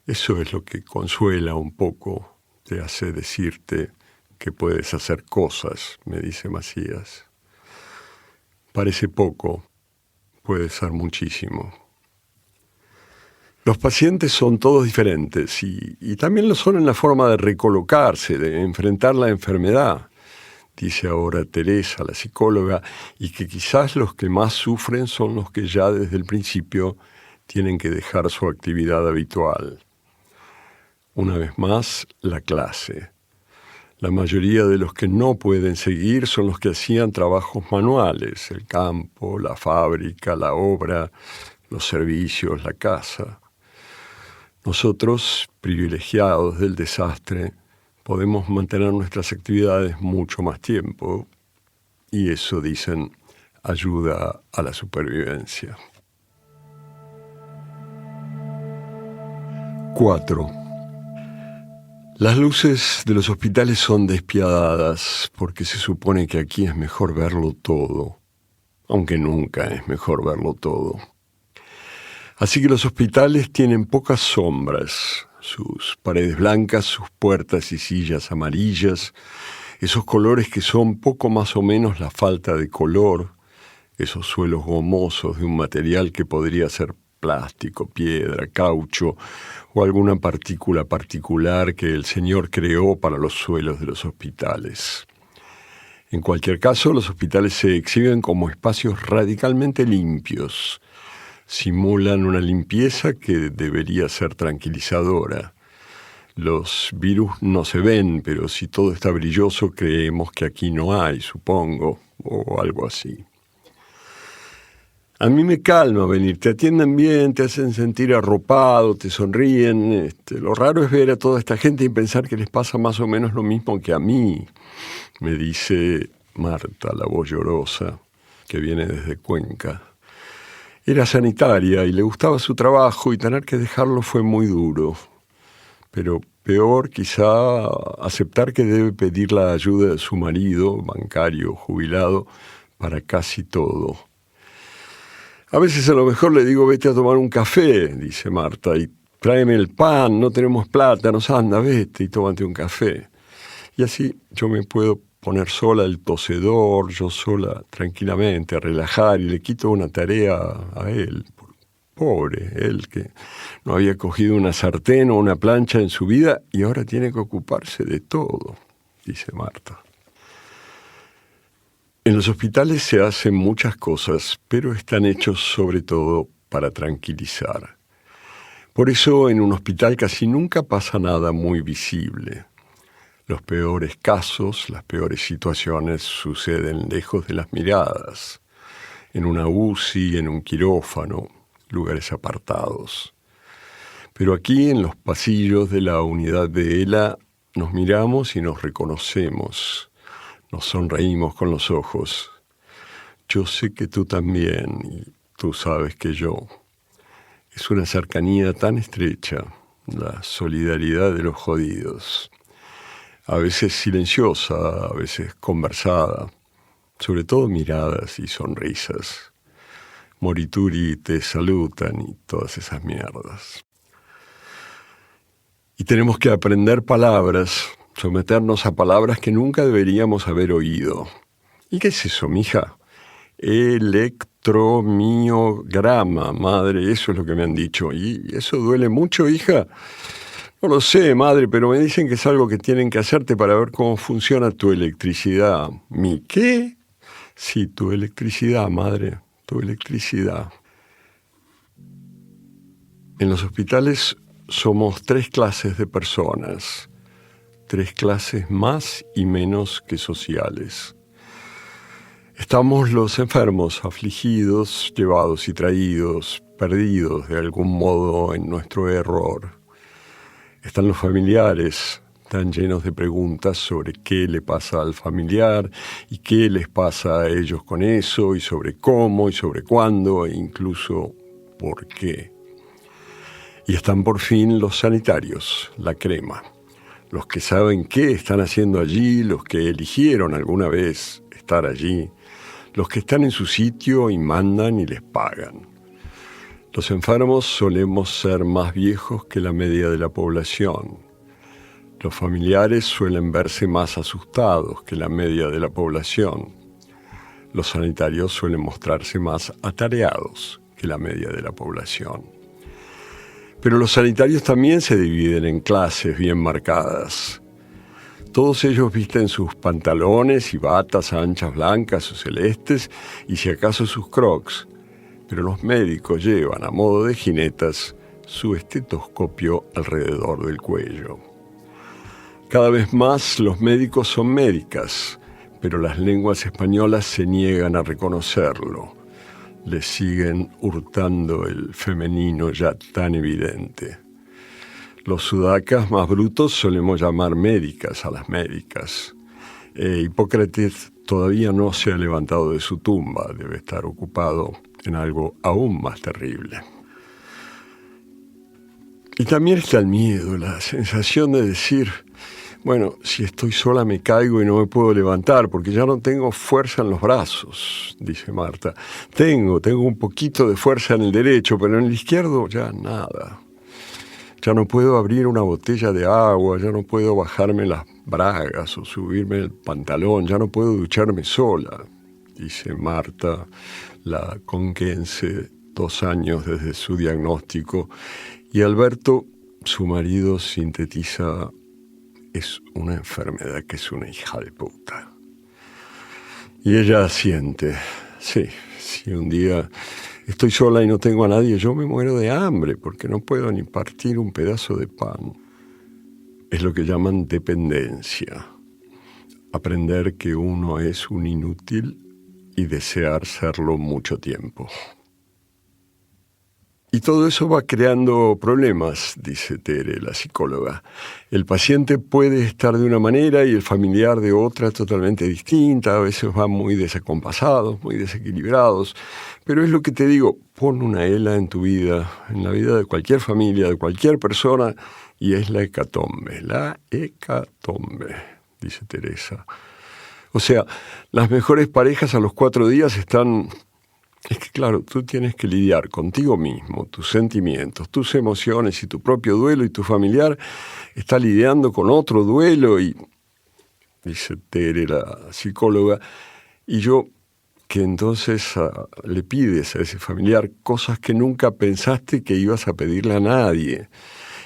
Eso es lo que consuela un poco, te hace decirte que puedes hacer cosas, me dice Macías. Parece poco, puede ser muchísimo. Los pacientes son todos diferentes y también lo son en la forma de recolocarse, de enfrentar la enfermedad, dice ahora Teresa, la psicóloga, y que quizás los que más sufren son los que ya desde el principio tienen que dejar su actividad habitual. Una vez más, la clase. La mayoría de los que no pueden seguir son los que hacían trabajos manuales, el campo, la fábrica, la obra, los servicios, la casa. Nosotros, privilegiados del desastre, podemos mantener nuestras actividades mucho más tiempo y eso, dicen, ayuda a la supervivencia. 4. Las luces de los hospitales son despiadadas porque se supone que aquí es mejor verlo todo, aunque nunca es mejor verlo todo. Así que los hospitales tienen pocas sombras, sus paredes blancas, sus puertas y sillas amarillas, esos colores que son poco más o menos la falta de color, esos suelos gomosos de un material que podría ser plástico, piedra, caucho o alguna partícula particular que el Señor creó para los suelos de los hospitales. En cualquier caso, los hospitales se exhiben como espacios radicalmente limpios. Simulan una limpieza que debería ser tranquilizadora. Los virus no se ven, pero si todo está brilloso, creemos que aquí no hay, supongo, o algo así. A mí me calma venir, te atienden bien, te hacen sentir arropado, te sonríen. Lo raro es ver a toda esta gente y pensar que les pasa más o menos lo mismo que a mí, me dice Marta, la voz llorosa, que viene desde Cuenca. Era sanitaria y le gustaba su trabajo y tener que dejarlo fue muy duro. Pero peor quizá aceptar que debe pedir la ayuda de su marido, bancario, jubilado, para casi todo. A veces a lo mejor le digo, vete a tomar un café, dice Marta, y tráeme el pan, no tenemos plata, nos anda, vete y tómate un café. Y así yo me puedo poner sola el tosedor, yo sola tranquilamente, a relajar, y le quito una tarea a él. Pobre, él que no había cogido una sartén o una plancha en su vida y ahora tiene que ocuparse de todo, dice Marta. En los hospitales se hacen muchas cosas, pero están hechos sobre todo para tranquilizar. Por eso en un hospital casi nunca pasa nada muy visible. Los peores casos, las peores situaciones suceden lejos de las miradas, en una UCI, en un quirófano, lugares apartados. Pero aquí en los pasillos de la unidad de ELA nos miramos y nos reconocemos, nos sonreímos con los ojos. Yo sé que tú también y tú sabes que yo. Es una cercanía tan estrecha, la solidaridad de los jodidos. A veces silenciosa, a veces conversada, sobre todo miradas y sonrisas. Morituri te saludan y todas esas mierdas. Y tenemos que aprender palabras, someternos a palabras que nunca deberíamos haber oído. ¿Y qué es eso, mija? Electromiograma, madre, eso es lo que me han dicho. ¿Y eso duele mucho, hija? No lo sé, madre, pero me dicen que es algo que tienen que hacerte para ver cómo funciona tu electricidad. ¿Mi qué? Sí, tu electricidad, madre, tu electricidad. En los hospitales somos 3 clases de personas, 3 clases más y menos que sociales. Estamos los enfermos, afligidos, llevados y traídos, perdidos de algún modo en nuestro error. Están los familiares, están llenos de preguntas sobre qué le pasa al familiar y qué les pasa a ellos con eso, y sobre cómo, y sobre cuándo, e incluso por qué. Y están por fin los sanitarios, la crema, los que saben qué están haciendo allí, los que eligieron alguna vez estar allí, los que están en su sitio y mandan y les pagan. Los enfermos solemos ser más viejos que la media de la población. Los familiares suelen verse más asustados que la media de la población. Los sanitarios suelen mostrarse más atareados que la media de la población. Pero los sanitarios también se dividen en clases bien marcadas. Todos ellos visten sus pantalones y batas anchas blancas o celestes y si acaso sus crocs, pero los médicos llevan a modo de jinetas su estetoscopio alrededor del cuello. Cada vez más los médicos son médicas, pero las lenguas españolas se niegan a reconocerlo. Les siguen hurtando el femenino ya tan evidente. Los sudacas más brutos solemos llamar médicas a las médicas. Hipócrates todavía no se ha levantado de su tumba, debe estar ocupado en algo aún más terrible. Y también está el miedo, la sensación de decir, bueno, si estoy sola me caigo y no me puedo levantar porque ya no tengo fuerza en los brazos, dice Marta. Tengo un poquito de fuerza en el derecho, pero en el izquierdo ya nada. Ya no puedo abrir una botella de agua, ya no puedo bajarme las bragas o subirme el pantalón, ya no puedo ducharme sola, dice Marta, la conquense, 2 años desde su diagnóstico. Y Alberto, su marido, sintetiza: es una enfermedad que es una hija de puta. Y ella asiente: sí, si un día estoy sola y no tengo a nadie, yo me muero de hambre porque no puedo ni partir un pedazo de pan. Es lo que llaman dependencia. Aprender que uno es un inútil y desear serlo mucho tiempo. Y todo eso va creando problemas, dice Tere, la psicóloga. El paciente puede estar de una manera y el familiar de otra totalmente distinta, a veces van muy desacompasados, muy desequilibrados, pero es lo que te digo, pon una ELA en tu vida, en la vida de cualquier familia, de cualquier persona, y es la hecatombe, dice Teresa. O sea, las mejores parejas a los 4 días están... Es que claro, tú tienes que lidiar contigo mismo, tus sentimientos, tus emociones y tu propio duelo, y tu familiar está lidiando con otro duelo, y dice Tere, la psicóloga, y yo, que entonces le pides a ese familiar cosas que nunca pensaste que ibas a pedirle a nadie,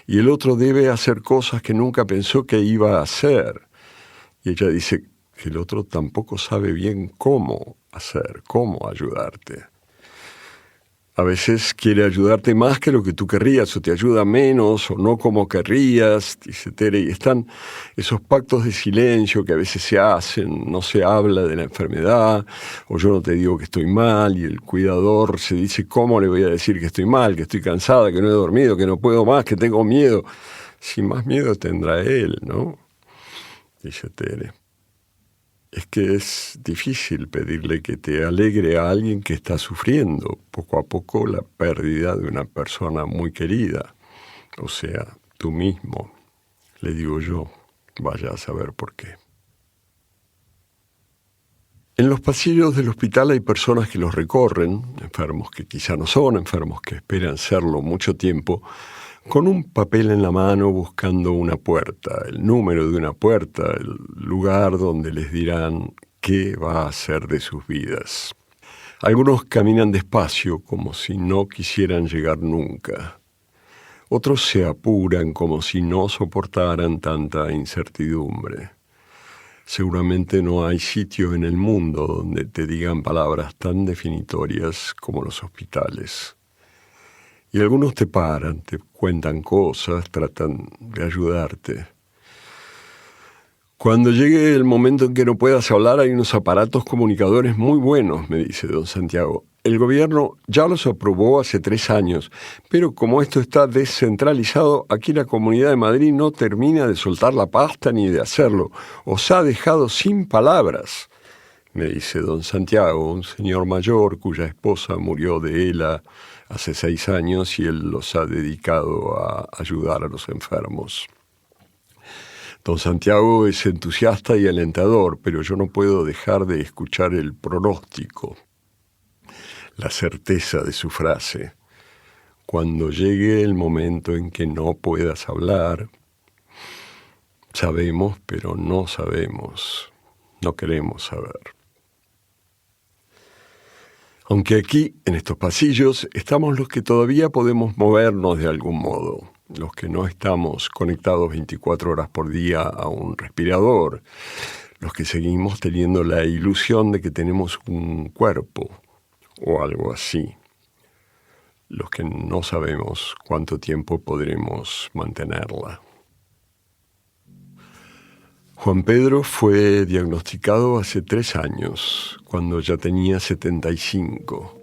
y el otro debe hacer cosas que nunca pensó que iba a hacer, y ella dice que el otro tampoco sabe bien cómo hacer, cómo ayudarte. A veces quiere ayudarte más que lo que tú querrías, o te ayuda menos, o no como querrías, dice Tere, y están esos pactos de silencio que a veces se hacen, no se habla de la enfermedad, o yo no te digo que estoy mal, y el cuidador se dice, ¿cómo le voy a decir que estoy mal, que estoy cansada, que no he dormido, que no puedo más, que tengo miedo? Si más miedo tendrá él, ¿no? Dice Tere. Es que es difícil pedirle que te alegre a alguien que está sufriendo poco a poco la pérdida de una persona muy querida. O sea, tú mismo, le digo yo, vaya a saber por qué. En los pasillos del hospital hay personas que los recorren, enfermos que quizá no son, enfermos que esperan serlo mucho tiempo, con un papel en la mano buscando una puerta, el número de una puerta, el lugar donde les dirán qué va a hacer de sus vidas. Algunos caminan despacio como si no quisieran llegar nunca. Otros se apuran como si no soportaran tanta incertidumbre. Seguramente no hay sitio en el mundo donde te digan palabras tan definitorias como los hospitales. Y algunos te paran, te cuentan cosas, tratan de ayudarte. Cuando llegue el momento en que no puedas hablar, hay unos aparatos comunicadores muy buenos, me dice don Santiago. el gobierno ya los aprobó hace 3 años, pero como esto está descentralizado, aquí la Comunidad de Madrid no termina de soltar la pasta ni de hacerlo. Os ha dejado sin palabras, me dice don Santiago, un señor mayor cuya esposa murió de ELA hace 6 años y él los ha dedicado a ayudar a los enfermos. Don Santiago es entusiasta y alentador, pero yo no puedo dejar de escuchar el pronóstico, la certeza de su frase. Cuando llegue el momento en que no puedas hablar, sabemos, pero no sabemos, no queremos saber. Aunque aquí, en estos pasillos, estamos los que todavía podemos movernos de algún modo, los que no estamos conectados 24 horas por día a un respirador, los que seguimos teniendo la ilusión de que tenemos un cuerpo o algo así, los que no sabemos cuánto tiempo podremos mantenerla. Juan Pedro fue diagnosticado hace 3 años, cuando ya tenía 75.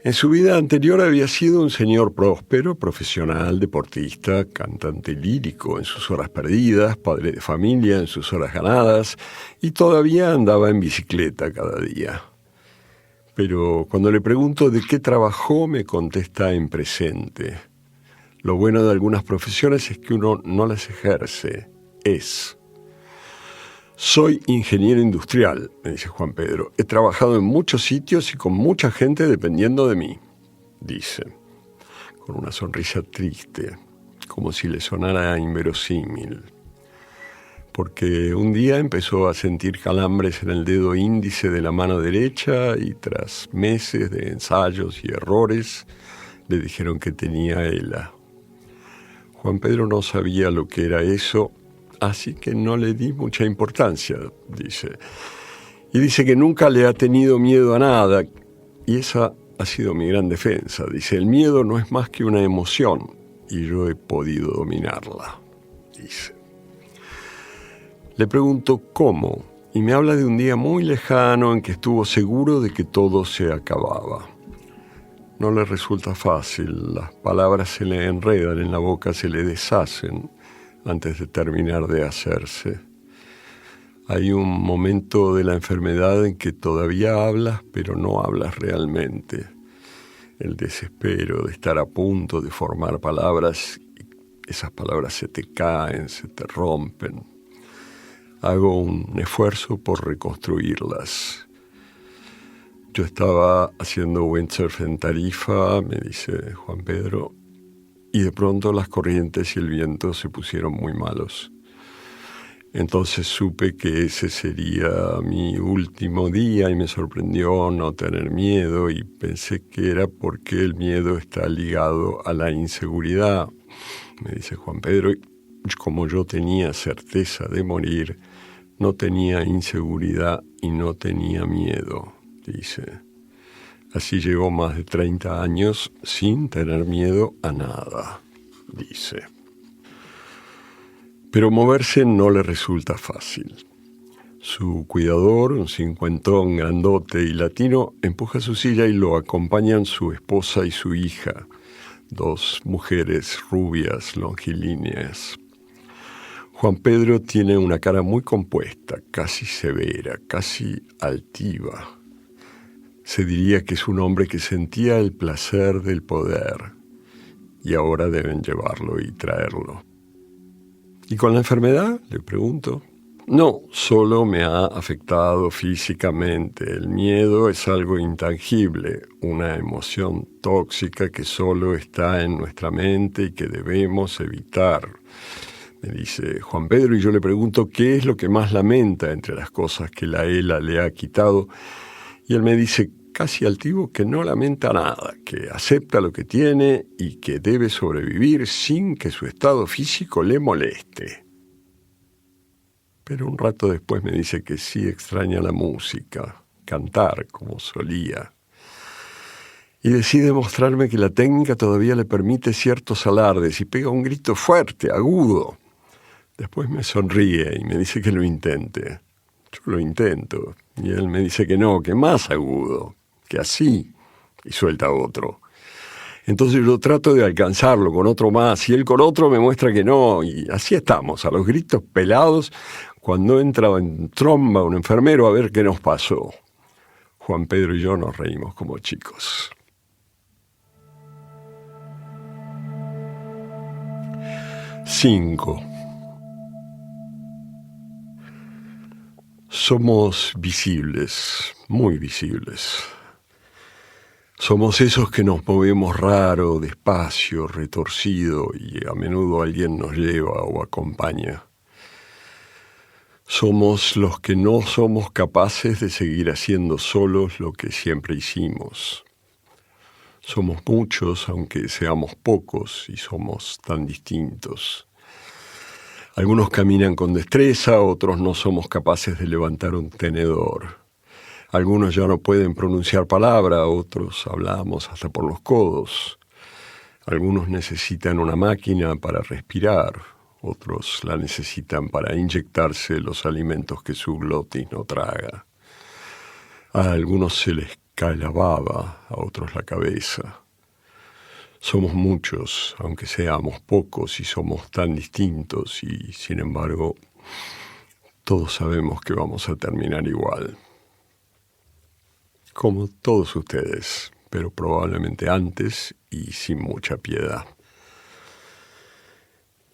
En su vida anterior había sido un señor próspero, profesional, deportista, cantante lírico en sus horas perdidas, padre de familia en sus horas ganadas, y todavía andaba en bicicleta cada día. Pero cuando le pregunto de qué trabajó, me contesta en presente. Lo bueno de algunas profesiones es que uno no las ejerce, es. Soy ingeniero industrial, me dice Juan Pedro. He trabajado en muchos sitios y con mucha gente dependiendo de mí, dice, con una sonrisa triste, como si le sonara inverosímil. Porque un día empezó a sentir calambres en el dedo índice de la mano derecha y tras meses de ensayos y errores le dijeron que tenía ELA. Juan Pedro no sabía lo que era eso, así que no le di mucha importancia, dice. Y dice que nunca le ha tenido miedo a nada, y esa ha sido mi gran defensa. Dice, el miedo no es más que una emoción, y yo he podido dominarla, dice. Le pregunto cómo, y me habla de un día muy lejano en que estuvo seguro de que todo se acababa. No le resulta fácil, las palabras se le enredan en la boca, se le deshacen antes de terminar de hacerse. Hay un momento de la enfermedad en que todavía hablas, pero no hablas realmente. El desespero de estar a punto de formar palabras, y esas palabras se te caen, se te rompen. Hago un esfuerzo por reconstruirlas. Yo estaba haciendo windsurf en Tarifa, me dice Juan Pedro, y de pronto las corrientes y el viento se pusieron muy malos. Entonces supe que ese sería mi último día y me sorprendió no tener miedo y pensé que era porque el miedo está ligado a la inseguridad, me dice Juan Pedro. Como yo tenía certeza de morir, no tenía inseguridad y no tenía miedo, dice. Así llevo más de 30 años sin tener miedo a nada, dice. Pero moverse no le resulta fácil. Su cuidador, un cincuentón grandote y latino, empuja su silla y lo acompañan su esposa y su hija, 2 mujeres rubias, longilíneas. Juan Pedro tiene una cara muy compuesta, casi severa, casi altiva. Se diría que es un hombre que sentía el placer del poder y ahora deben llevarlo y traerlo. ¿Y con la enfermedad?, le pregunto. No, solo me ha afectado físicamente. El miedo es algo intangible, una emoción tóxica que solo está en nuestra mente y que debemos evitar, me dice Juan Pedro, y yo le pregunto qué es lo que más lamenta entre las cosas que la ELA le ha quitado. Y él me dice, casi altivo, que no lamenta nada, que acepta lo que tiene y que debe sobrevivir sin que su estado físico le moleste. Pero un rato después me dice que sí extraña la música, cantar como solía. Y decide mostrarme que la técnica todavía le permite ciertos alardes y pega un grito fuerte, agudo. Después me sonríe y me dice que lo intente. Yo lo intento y él me dice que no, que más agudo. que así, y suelta otro. Entonces yo trato de alcanzarlo con otro más, y él con otro me muestra que no, y así estamos, a los gritos pelados, cuando entra en tromba un enfermero a ver qué nos pasó. Juan Pedro y yo nos reímos como chicos. 5. Somos visibles, muy visibles. Somos esos que nos movemos raro, despacio, retorcido, y a menudo alguien nos lleva o acompaña. Somos los que no somos capaces de seguir haciendo solos lo que siempre hicimos. Somos muchos, aunque seamos pocos, y somos tan distintos. Algunos caminan con destreza, otros no somos capaces de levantar un tenedor. Algunos ya no pueden pronunciar palabra, otros hablamos hasta por los codos. Algunos necesitan una máquina para respirar, otros la necesitan para inyectarse los alimentos que su glotis no traga. A algunos se les cae la baba, a otros la cabeza. Somos muchos, aunque seamos pocos, y somos tan distintos, y sin embargo, todos sabemos que vamos a terminar igual. Como todos ustedes, pero probablemente antes y sin mucha piedad.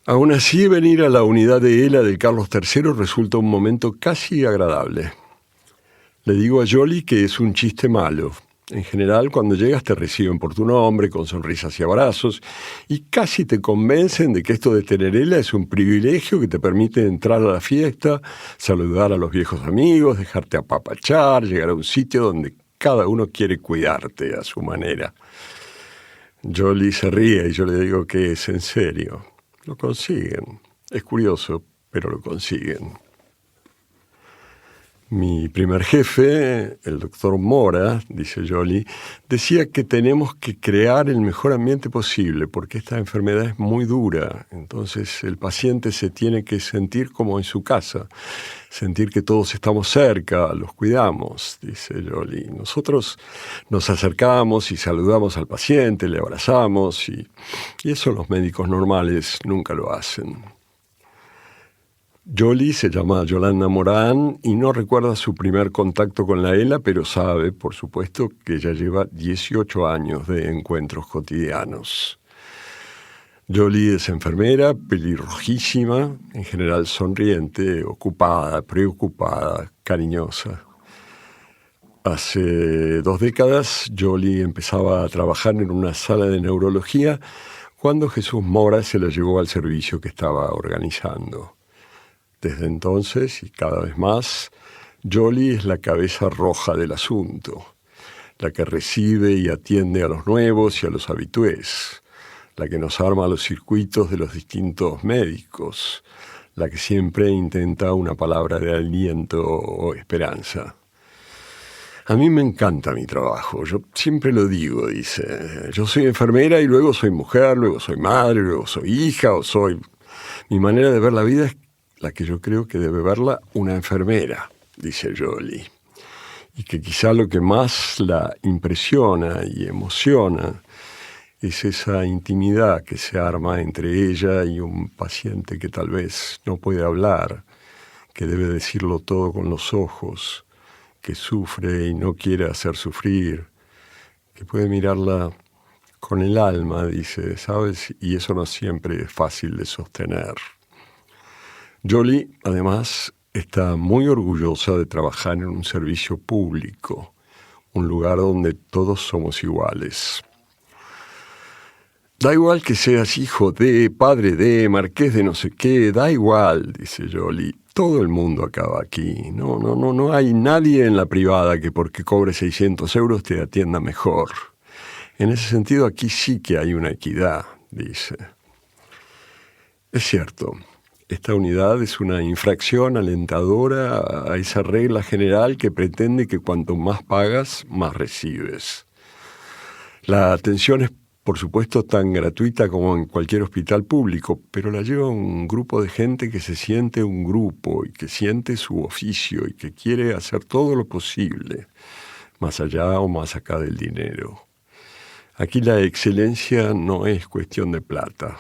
Aún así, venir a la unidad de ELA del Carlos III resulta un momento casi agradable. Le digo a Jolie que es un chiste malo. En general, cuando llegas te reciben por tu nombre, con sonrisas y abrazos, y casi te convencen de que esto de tener ELA es un privilegio que te permite entrar a la fiesta, saludar a los viejos amigos, dejarte apapachar, llegar a un sitio donde cada uno quiere cuidarte a su manera. Jolie se ríe y yo le digo que es en serio. Lo consiguen. Es curioso, pero lo consiguen. Mi primer jefe, el doctor Mora, dice Jolie, decía que tenemos que crear el mejor ambiente posible porque esta enfermedad es muy dura. Entonces el paciente se tiene que sentir como en su casa, sentir que todos estamos cerca, los cuidamos, dice Jolie. Nosotros nos acercamos y saludamos al paciente, le abrazamos y eso los médicos normales nunca lo hacen. Jolie se llama Yolanda Morán y no recuerda su primer contacto con la ELA, pero sabe, por supuesto, que ella lleva 18 años de encuentros cotidianos. Jolie es enfermera, pelirrojísima, en general sonriente, ocupada, preocupada, cariñosa. Hace 2 décadas, Jolie empezaba a trabajar en una sala de neurología cuando Jesús Mora se la llevó al servicio que estaba organizando. Desde entonces, y cada vez más, Jolie es la cabeza roja del asunto, la que recibe y atiende a los nuevos y a los habitués, la que nos arma los circuitos de los distintos médicos, la que siempre intenta una palabra de aliento o esperanza. A mí me encanta mi trabajo, yo siempre lo digo, dice. Yo soy enfermera y luego soy mujer, luego soy madre, luego soy hija o soy... Mi manera de ver la vida es la que yo creo que debe verla una enfermera, dice Jolie. Y que quizá lo que más la impresiona y emociona es esa intimidad que se arma entre ella y un paciente que tal vez no puede hablar, que debe decirlo todo con los ojos, que sufre y no quiere hacer sufrir, que puede mirarla con el alma, dice, ¿sabes? Y eso no siempre es fácil de sostener. Jolie, además, está muy orgullosa de trabajar en un servicio público, un lugar donde todos somos iguales. Da igual que seas hijo de, padre de, marqués de no sé qué, da igual, dice Jolie. Todo el mundo acaba aquí. No hay nadie en la privada que porque cobre 600 euros te atienda mejor. En ese sentido, aquí sí que hay una equidad, dice. Es cierto. Esta unidad es una infracción alentadora a esa regla general que pretende que cuanto más pagas, más recibes. La atención es, por supuesto, tan gratuita como en cualquier hospital público, pero la lleva un grupo de gente que se siente un grupo y que siente su oficio y que quiere hacer todo lo posible, más allá o más acá del dinero. Aquí la excelencia no es cuestión de plata.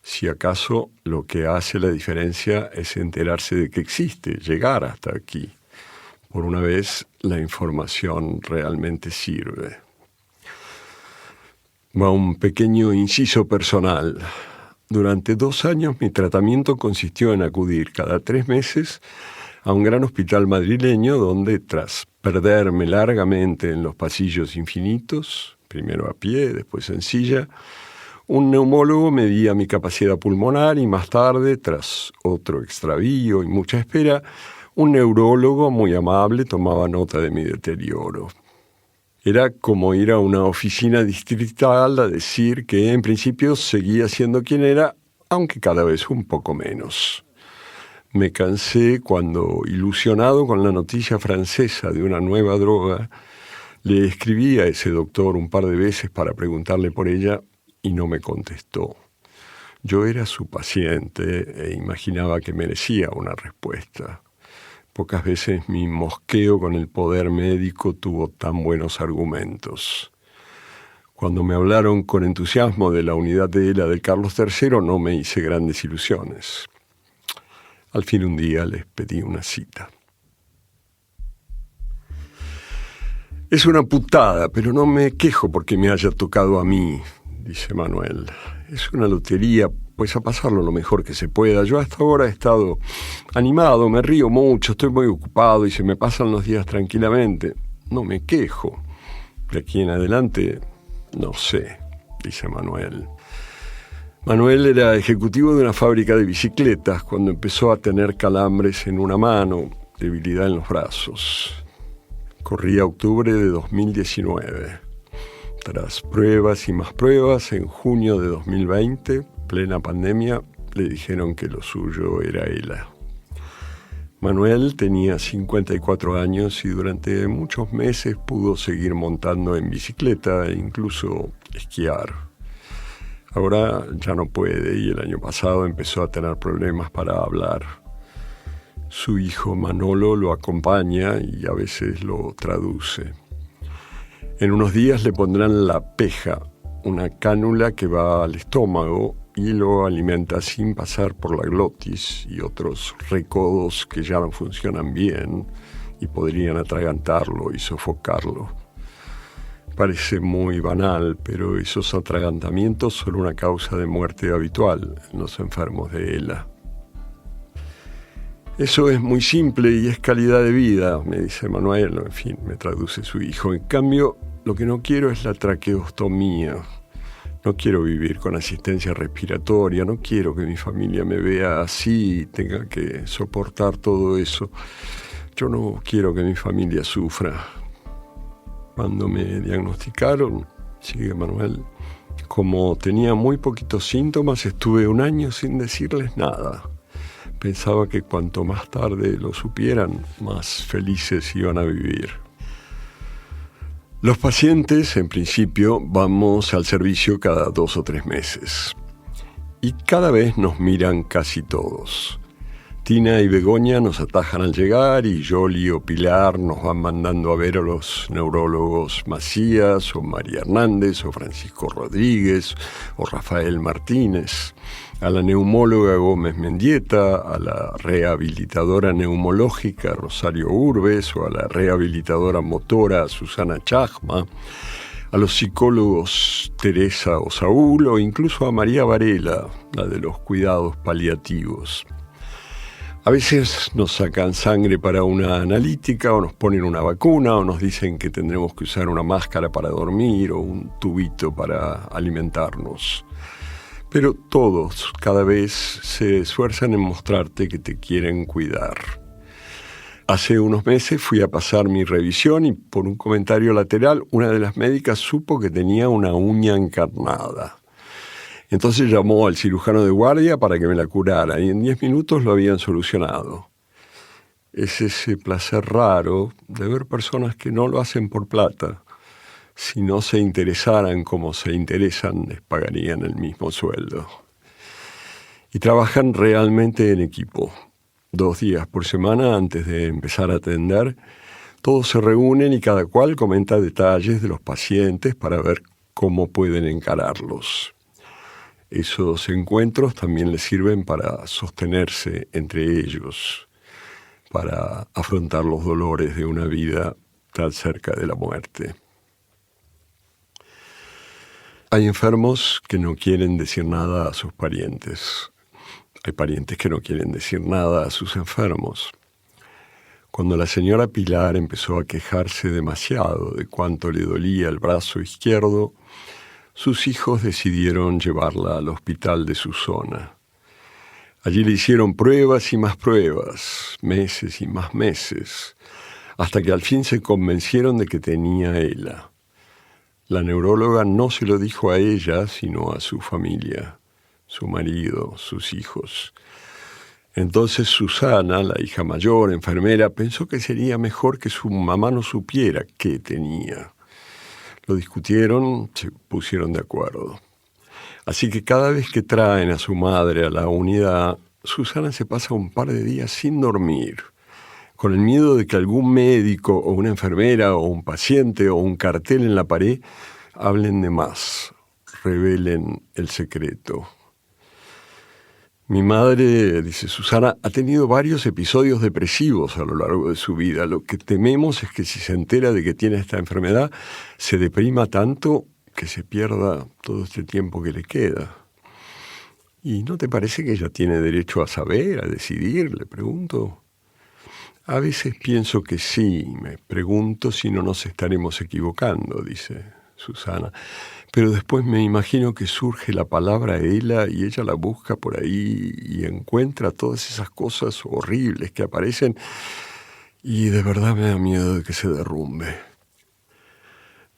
Si acaso lo que hace la diferencia es enterarse de que existe, llegar hasta aquí. Por una vez, la información realmente sirve. Va un pequeño inciso personal. Durante 2 años mi tratamiento consistió en acudir cada 3 meses a un gran hospital madrileño donde, tras perderme largamente en los pasillos infinitos, primero a pie, después en silla, un neumólogo medía mi capacidad pulmonar y más tarde, tras otro extravío y mucha espera, un neurólogo muy amable tomaba nota de mi deterioro. Era como ir a una oficina distrital a decir que en principio seguía siendo quien era, aunque cada vez un poco menos. Me cansé cuando, ilusionado con la noticia francesa de una nueva droga, le escribí a ese doctor un par de veces para preguntarle por ella y no me contestó. Yo era su paciente e imaginaba que merecía una respuesta. Pocas veces mi mosqueo con el poder médico tuvo tan buenos argumentos. Cuando me hablaron con entusiasmo de la unidad de ELA del Carlos III, no me hice grandes ilusiones. Al fin un día les pedí una cita. Es una putada, pero no me quejo porque me haya tocado a mí, dice Manuel. Es una lotería, pues a pasarlo lo mejor que se pueda. Yo hasta ahora he estado animado, me río mucho, estoy muy ocupado y se me pasan los días tranquilamente. No me quejo. De aquí en adelante, no sé, dice Manuel. Manuel era ejecutivo de una fábrica de bicicletas cuando empezó a tener calambres en una mano, debilidad en los brazos. Corría octubre de 2019. Tras pruebas y más pruebas, en junio de 2020, plena pandemia, le dijeron que lo suyo era ELA. Manuel tenía 54 años y durante muchos meses pudo seguir montando en bicicleta e incluso esquiar. Ahora ya no puede y el año pasado empezó a tener problemas para hablar. Su hijo Manolo lo acompaña y a veces lo traduce. En unos días le pondrán la peja, una cánula que va al estómago y lo alimenta sin pasar por la glotis y otros recodos que ya no funcionan bien y podrían atragantarlo y sofocarlo. Parece muy banal, pero esos atragantamientos son una causa de muerte habitual en los enfermos de ELA. Eso es muy simple y es calidad de vida, me dice Manuel, en fin, me traduce su hijo. En cambio, lo que no quiero es la traqueostomía. No quiero vivir con asistencia respiratoria, no quiero que mi familia me vea así y tenga que soportar todo eso. Yo no quiero que mi familia sufra. Cuando me diagnosticaron, sigue Manuel, como tenía muy poquitos síntomas, estuve 1 año sin decirles nada. Pensaba que cuanto más tarde lo supieran, más felices iban a vivir. Los pacientes, en principio, vamos al servicio cada 2 o 3 meses. Y cada vez nos miran casi todos. Tina y Begoña nos atajan al llegar y Yoli o Pilar nos van mandando a ver a los neurólogos Macías o María Hernández o Francisco Rodríguez o Rafael Martínez, a la neumóloga Gómez Mendieta, a la rehabilitadora neumológica Rosario Urbes o a la rehabilitadora motora Susana Chajma, a los psicólogos Teresa o Saúl o incluso a María Varela, la de los cuidados paliativos. A veces nos sacan sangre para una analítica o nos ponen una vacuna o nos dicen que tendremos que usar una máscara para dormir o un tubito para alimentarnos. Pero todos cada vez se esfuerzan en mostrarte que te quieren cuidar. Hace unos meses fui a pasar mi revisión y por un comentario lateral una de las médicas supo que tenía una uña encarnada. Entonces llamó al cirujano de guardia para que me la curara y en 10 minutos lo habían solucionado. Es ese placer raro de ver personas que no lo hacen por plata. Si no se interesaran como se interesan, les pagarían el mismo sueldo. Y trabajan realmente en equipo. 2 días por semana antes de empezar a atender, Todos se reúnen y cada cual comenta detalles de los pacientes para ver cómo pueden encararlos. Esos encuentros también les sirven para sostenerse entre ellos, para afrontar los dolores de una vida tan cerca de la muerte. Hay enfermos que no quieren decir nada a sus parientes. Hay parientes que no quieren decir nada a sus enfermos. Cuando la señora Pilar empezó a quejarse demasiado de cuánto le dolía el brazo izquierdo, sus hijos decidieron llevarla al hospital de su zona. Allí le hicieron pruebas y más pruebas, meses y más meses, hasta que al fin se convencieron de que tenía ELA. La neuróloga no se lo dijo a ella, sino a su familia, su marido, sus hijos. Entonces Susana, la hija mayor, enfermera, pensó que sería mejor que su mamá no supiera qué tenía. Lo discutieron, se pusieron de acuerdo. Así que cada vez que traen a su madre a la unidad, Susana se pasa un par de días sin dormir, con el miedo de que algún médico o una enfermera o un paciente o un cartel en la pared hablen de más, revelen el secreto. Mi madre, dice Susana, ha tenido varios episodios depresivos a lo largo de su vida. Lo que tememos es que si se entera de que tiene esta enfermedad, se deprima tanto que se pierda todo este tiempo que le queda. ¿Y no te parece que ella tiene derecho a saber, a decidir? Le pregunto. A veces pienso que sí, me pregunto si no nos estaremos equivocando, dice Susana. Pero después me imagino que surge la palabra ELA y ella la busca por ahí y encuentra todas esas cosas horribles que aparecen y de verdad me da miedo de que se derrumbe.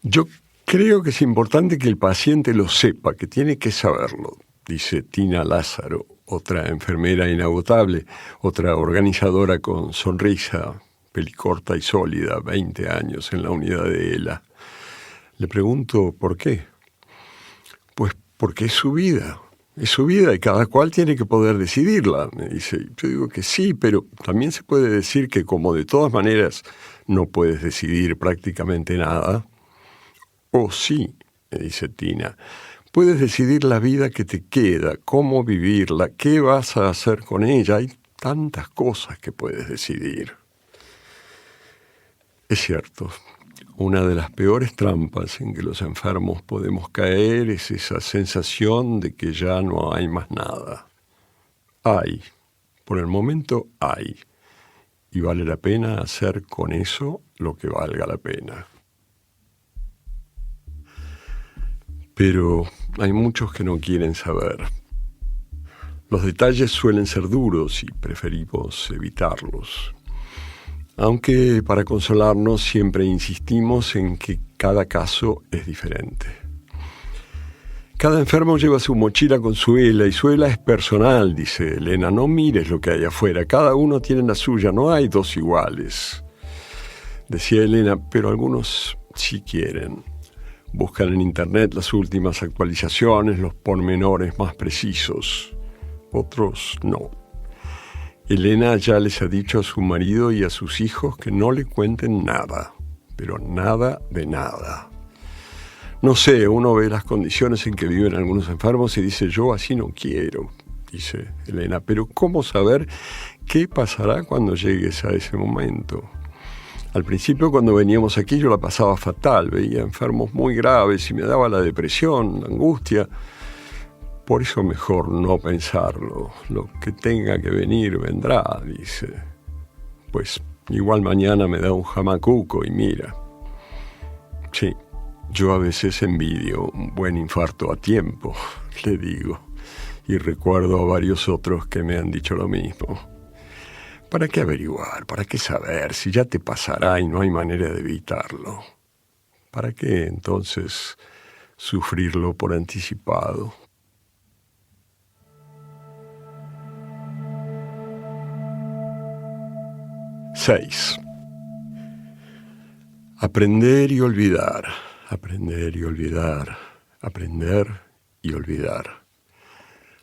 Yo creo que es importante que el paciente lo sepa, que tiene que saberlo, dice Tina Lázaro, otra enfermera inagotable, otra organizadora con sonrisa, pelicorta y sólida, 20 años en la unidad de ELA. Le pregunto por qué. Pues porque es su vida y cada cual tiene que poder decidirla, me dice. Yo digo que sí, pero también se puede decir que como de todas maneras no puedes decidir prácticamente nada, o sí, me dice Tina, puedes decidir la vida que te queda, cómo vivirla, qué vas a hacer con ella. Hay tantas cosas que puedes decidir. Es cierto. Una de las peores trampas en que los enfermos podemos caer es esa sensación de que ya no hay más nada. Hay, por el momento hay, y vale la pena hacer con eso lo que valga la pena. Pero hay muchos que no quieren saber. Los detalles suelen ser duros y preferimos evitarlos. Aunque para consolarnos siempre insistimos en que cada caso es diferente. Cada enfermo lleva su mochila con su ELA y su ELA es personal, dice Elena. No mires lo que hay afuera, cada uno tiene la suya, no hay dos iguales. Decía Elena, pero algunos sí quieren. Buscan en internet las últimas actualizaciones, los pormenores más precisos. Otros no. Elena ya les ha dicho a su marido y a sus hijos que no le cuenten nada, pero nada de nada. No sé, uno ve las condiciones en que viven algunos enfermos y dice, yo así no quiero, dice Elena, pero ¿cómo saber qué pasará cuando llegues a ese momento? Al principio, cuando veníamos aquí, yo la pasaba fatal, veía enfermos muy graves y me daba la depresión, la angustia. Por eso mejor no pensarlo. Lo que tenga que venir, vendrá, dice. Pues igual mañana me da un jamacuco y mira. Sí, yo a veces envidio un buen infarto a tiempo, le digo. Y recuerdo a varios otros que me han dicho lo mismo. ¿Para qué averiguar? ¿Para qué saber? Si ya te pasará y no hay manera de evitarlo. ¿Para qué entonces sufrirlo por anticipado? 6. Aprender y olvidar, aprender y olvidar, aprender y olvidar.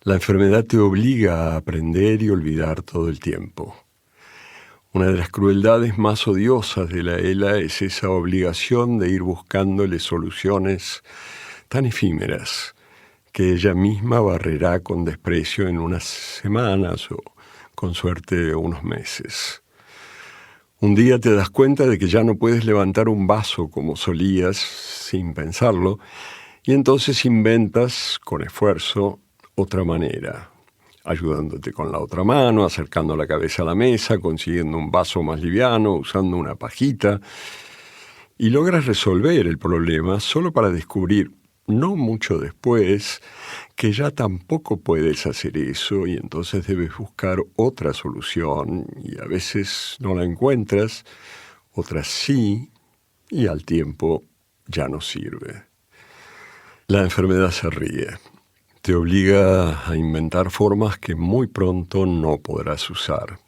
La enfermedad te obliga a aprender y olvidar todo el tiempo. Una de las crueldades más odiosas de la ELA es esa obligación de ir buscándole soluciones tan efímeras que ella misma barrerá con desprecio en unas semanas o, con suerte, unos meses. Un día te das cuenta de que ya no puedes levantar un vaso como solías, sin pensarlo, y entonces inventas, con esfuerzo, otra manera, ayudándote con la otra mano, acercando la cabeza a la mesa, consiguiendo un vaso más liviano, usando una pajita, y logras resolver el problema solo para descubrir, no mucho después, que ya tampoco puedes hacer eso y entonces debes buscar otra solución y a veces no la encuentras, otras sí, y al tiempo ya no sirve. La enfermedad se ríe. Te obliga a inventar formas que muy pronto no podrás usar.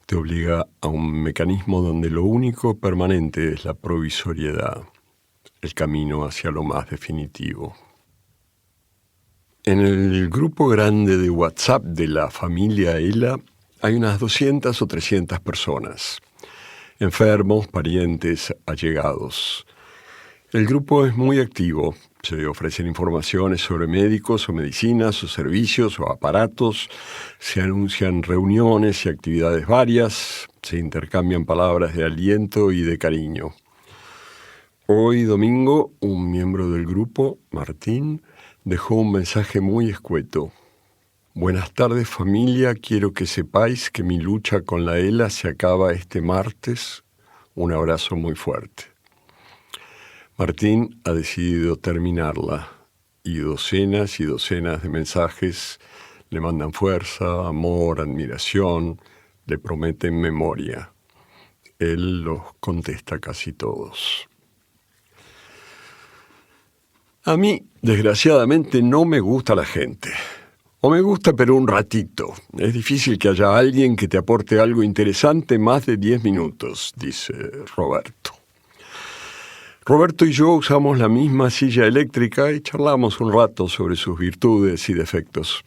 Te obliga a un mecanismo donde lo único permanente es la provisoriedad, el camino hacia lo más definitivo. En el grupo grande de WhatsApp de la familia ELA hay unas 200 o 300 personas, enfermos, parientes, allegados. El grupo es muy activo. Se ofrecen informaciones sobre médicos o medicinas o servicios o aparatos, se anuncian reuniones y actividades varias, se intercambian palabras de aliento y de cariño. Hoy domingo, un miembro del grupo, Martín, dejó un mensaje muy escueto. Buenas tardes, familia, quiero que sepáis que mi lucha con la ELA se acaba este martes. Un abrazo muy fuerte. Martín ha decidido terminarla y docenas de mensajes le mandan fuerza, amor, admiración, le prometen memoria. Él los contesta casi todos. A mí, desgraciadamente, no me gusta la gente. O me gusta, pero un ratito. Es difícil que haya alguien que te aporte algo interesante más de 10 minutos, dice Roberto. Roberto y yo usamos la misma silla eléctrica y charlamos un rato sobre sus virtudes y defectos.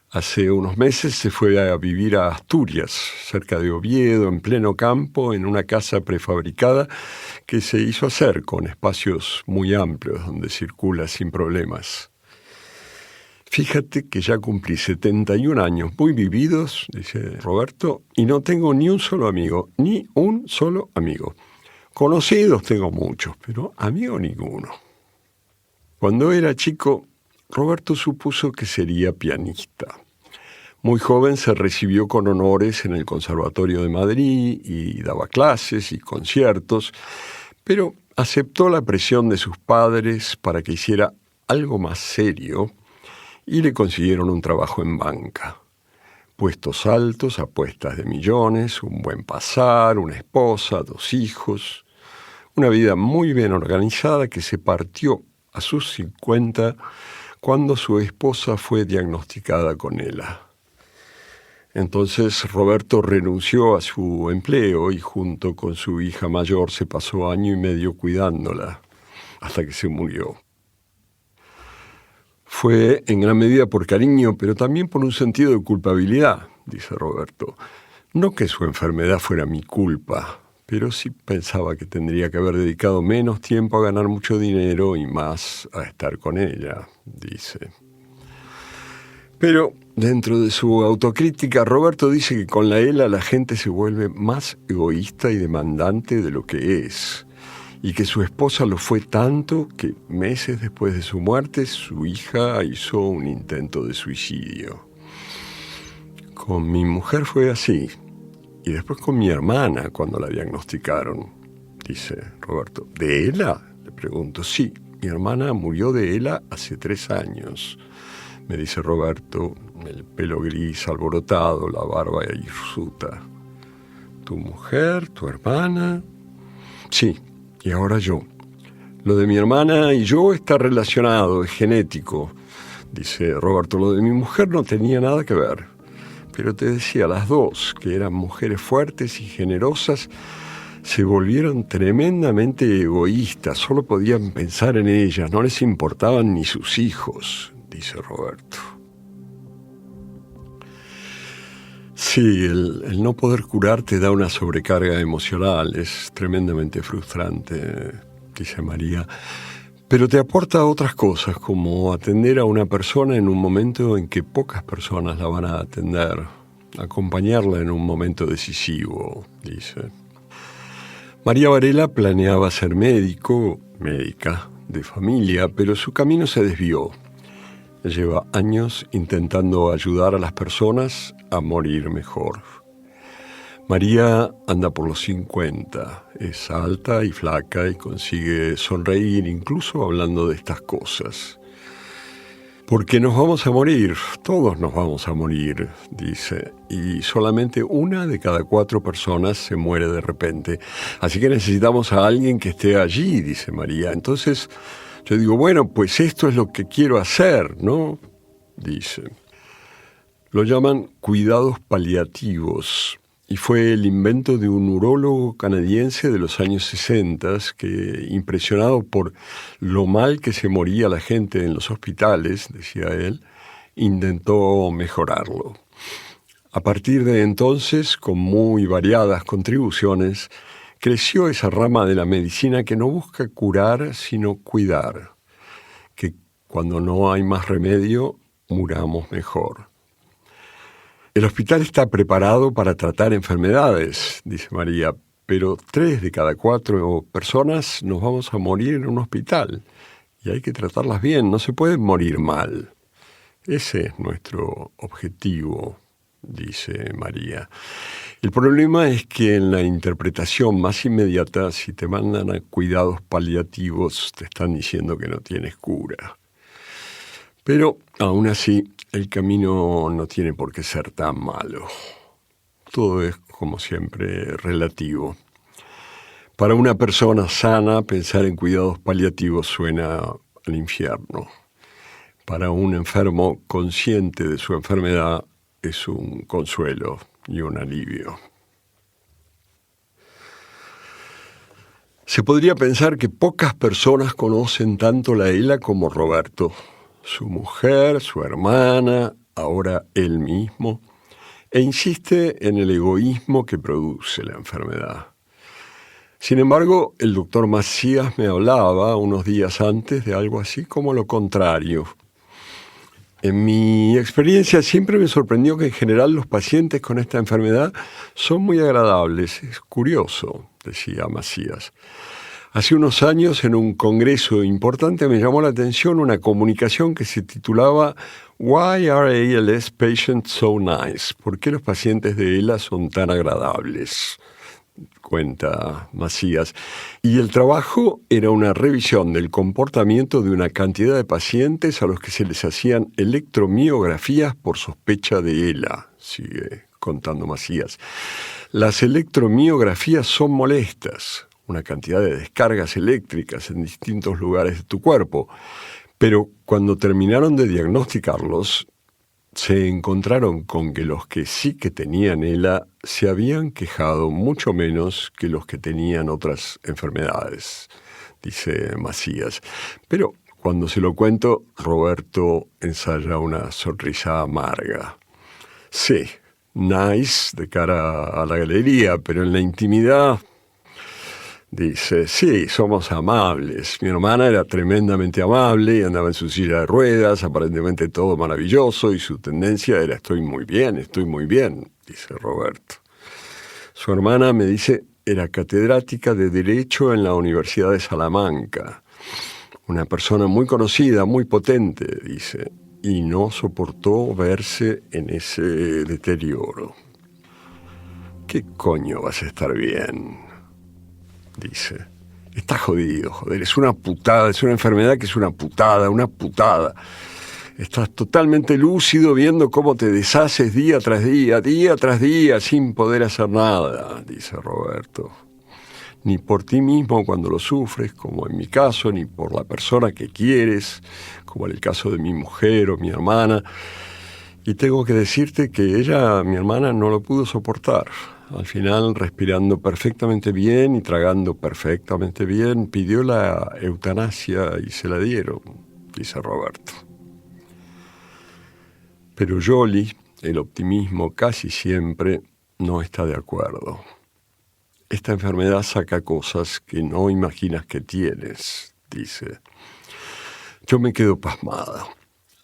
Hace unos meses se fue a vivir a Asturias, cerca de Oviedo, en pleno campo, en una casa prefabricada que se hizo hacer con espacios muy amplios donde circula sin problemas. Fíjate que ya cumplí 71 años muy vividos, dice Roberto, y no tengo ni un solo amigo. Conocidos tengo muchos, pero amigo ninguno. Cuando era chico, Roberto supuso que sería pianista. Muy joven se recibió con honores en el Conservatorio de Madrid y daba clases y conciertos, pero aceptó la presión de sus padres para que hiciera algo más serio y le consiguieron un trabajo en banca. Puestos altos, apuestas de millones, un buen pasar, una esposa, 2 hijos, una vida muy bien organizada que se partió a sus 50 cuando su esposa fue diagnosticada con ELA. Entonces Roberto renunció a su empleo y junto con su hija mayor se pasó 1 año y medio cuidándola hasta que se murió. Fue en gran medida por cariño, pero también por un sentido de culpabilidad, dice Roberto. No que su enfermedad fuera mi culpa, pero sí pensaba que tendría que haber dedicado menos tiempo a ganar mucho dinero y más a estar con ella, dice. Pero dentro de su autocrítica, Roberto dice que con la ELA la gente se vuelve más egoísta y demandante de lo que es, y que su esposa lo fue tanto que meses después de su muerte su hija hizo un intento de suicidio. Con mi mujer fue así, y después con mi hermana cuando la diagnosticaron, dice Roberto. ¿De ELA? Le pregunto. Sí, mi hermana murió de ELA hace 3 años, me dice Roberto, el pelo gris alborotado, la barba hirsuta. ¿Tu mujer, tu hermana? Sí. Y ahora yo. Lo de mi hermana y yo está relacionado, es genético, dice Roberto. Lo de mi mujer no tenía nada que ver. Pero te decía, las dos, que eran mujeres fuertes y generosas, se volvieron tremendamente egoístas. Solo podían pensar en ellas, no les importaban ni sus hijos, dice Roberto. Sí, el no poder curar te da una sobrecarga emocional, es tremendamente frustrante, dice María, pero te aporta otras cosas, como atender a una persona en un momento en que pocas personas la van a atender, acompañarla en un momento decisivo, dice. María Varela planeaba ser médica de familia, pero su camino se desvió. Lleva años intentando ayudar a las personas a morir mejor. María anda por los 50, es alta y flaca y consigue sonreír incluso hablando de estas cosas. Porque nos vamos a morir, todos nos vamos a morir, dice, y solamente 1 de cada 4 personas se muere de repente. Así que necesitamos a alguien que esté allí, dice María. Entonces yo digo, bueno, pues esto es lo que quiero hacer, ¿no? Dice. Lo llaman cuidados paliativos y fue el invento de un urólogo canadiense de los años 60 que, impresionado por lo mal que se moría la gente en los hospitales, decía él, intentó mejorarlo. A partir de entonces, con muy variadas contribuciones, creció esa rama de la medicina que no busca curar, sino cuidar, que cuando no hay más remedio, muramos mejor. El hospital está preparado para tratar enfermedades, dice María, pero 3 de cada 4 personas nos vamos a morir en un hospital y hay que tratarlas bien, no se puede morir mal. Ese es nuestro objetivo, dice María. El problema es que en la interpretación más inmediata, si te mandan a cuidados paliativos, te están diciendo que no tienes cura. Pero aún así, el camino no tiene por qué ser tan malo. Todo es, como siempre, relativo. Para una persona sana, pensar en cuidados paliativos suena al infierno. Para un enfermo consciente de su enfermedad, es un consuelo y un alivio. Se podría pensar que pocas personas conocen tanto la ELA como Roberto. Su mujer, su hermana, ahora él mismo, e insiste en el egoísmo que produce la enfermedad. Sin embargo, el doctor Macías me hablaba unos días antes de algo así como lo contrario. En mi experiencia siempre me sorprendió que en general los pacientes con esta enfermedad son muy agradables. Es curioso, decía Macías. Hace unos años, en un congreso importante, me llamó la atención una comunicación que se titulaba Why are ALS patients so nice? ¿Por qué los pacientes de ELA son tan agradables? Cuenta Macías. Y el trabajo era una revisión del comportamiento de una cantidad de pacientes a los que se les hacían electromiografías por sospecha de ELA, sigue contando Macías. Las electromiografías son molestas, una cantidad de descargas eléctricas en distintos lugares de tu cuerpo, pero cuando terminaron de diagnosticarlos, se encontraron con que los que sí que tenían ELA se habían quejado mucho menos que los que tenían otras enfermedades, dice Macías. Pero cuando se lo cuento, Roberto ensaya una sonrisa amarga. Sí, nice de cara a la galería, pero en la intimidad... Dice, sí, somos amables. Mi hermana era tremendamente amable y andaba en su silla de ruedas, aparentemente todo maravilloso, y su tendencia era estoy muy bien, dice Roberto. Su hermana, me dice, era catedrática de Derecho en la Universidad de Salamanca. Una persona muy conocida, muy potente, dice, y no soportó verse en ese deterioro. ¿Qué coño vas a estar bien? Dice, estás jodido, joder, es una putada, es una enfermedad que es una putada. Estás totalmente lúcido viendo cómo te deshaces día tras día, sin poder hacer nada, dice Roberto. Ni por ti mismo cuando lo sufres, como en mi caso, ni por la persona que quieres, como en el caso de mi mujer o mi hermana. Y tengo que decirte que ella, mi hermana, no lo pudo soportar. Al final, respirando perfectamente bien y tragando perfectamente bien, pidió la eutanasia y se la dieron, dice Roberto. Pero Yoli, el optimismo casi siempre no está de acuerdo. Esta enfermedad saca cosas que no imaginas que tienes, dice. Yo me quedo pasmada.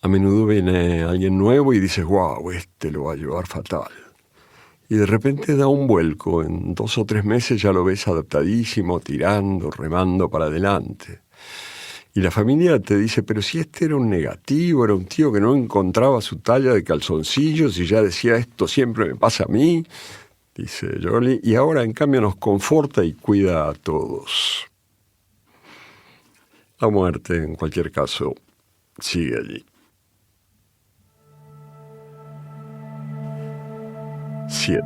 A menudo viene alguien nuevo y dices, wow, este lo va a llevar fatal. Y de repente da un vuelco. En 2 o 3 meses ya lo ves adaptadísimo, tirando, remando para adelante. Y la familia te dice, pero si este era un negativo, era un tío que no encontraba su talla de calzoncillos y ya decía, esto siempre me pasa a mí, dice Jolie, y ahora en cambio nos conforta y cuida a todos. La muerte, en cualquier caso, sigue allí. 7.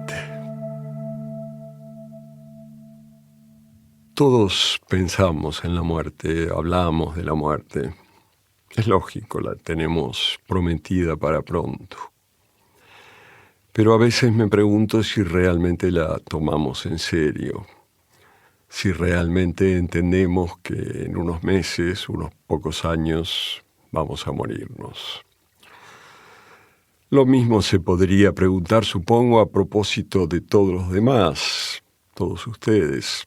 Todos pensamos en la muerte, hablamos de la muerte. Es lógico, la tenemos prometida para pronto. Pero a veces me pregunto si realmente la tomamos en serio, si realmente entendemos que en unos meses, unos pocos años, vamos a morirnos. Lo mismo se podría preguntar, supongo, a propósito de todos los demás, todos ustedes.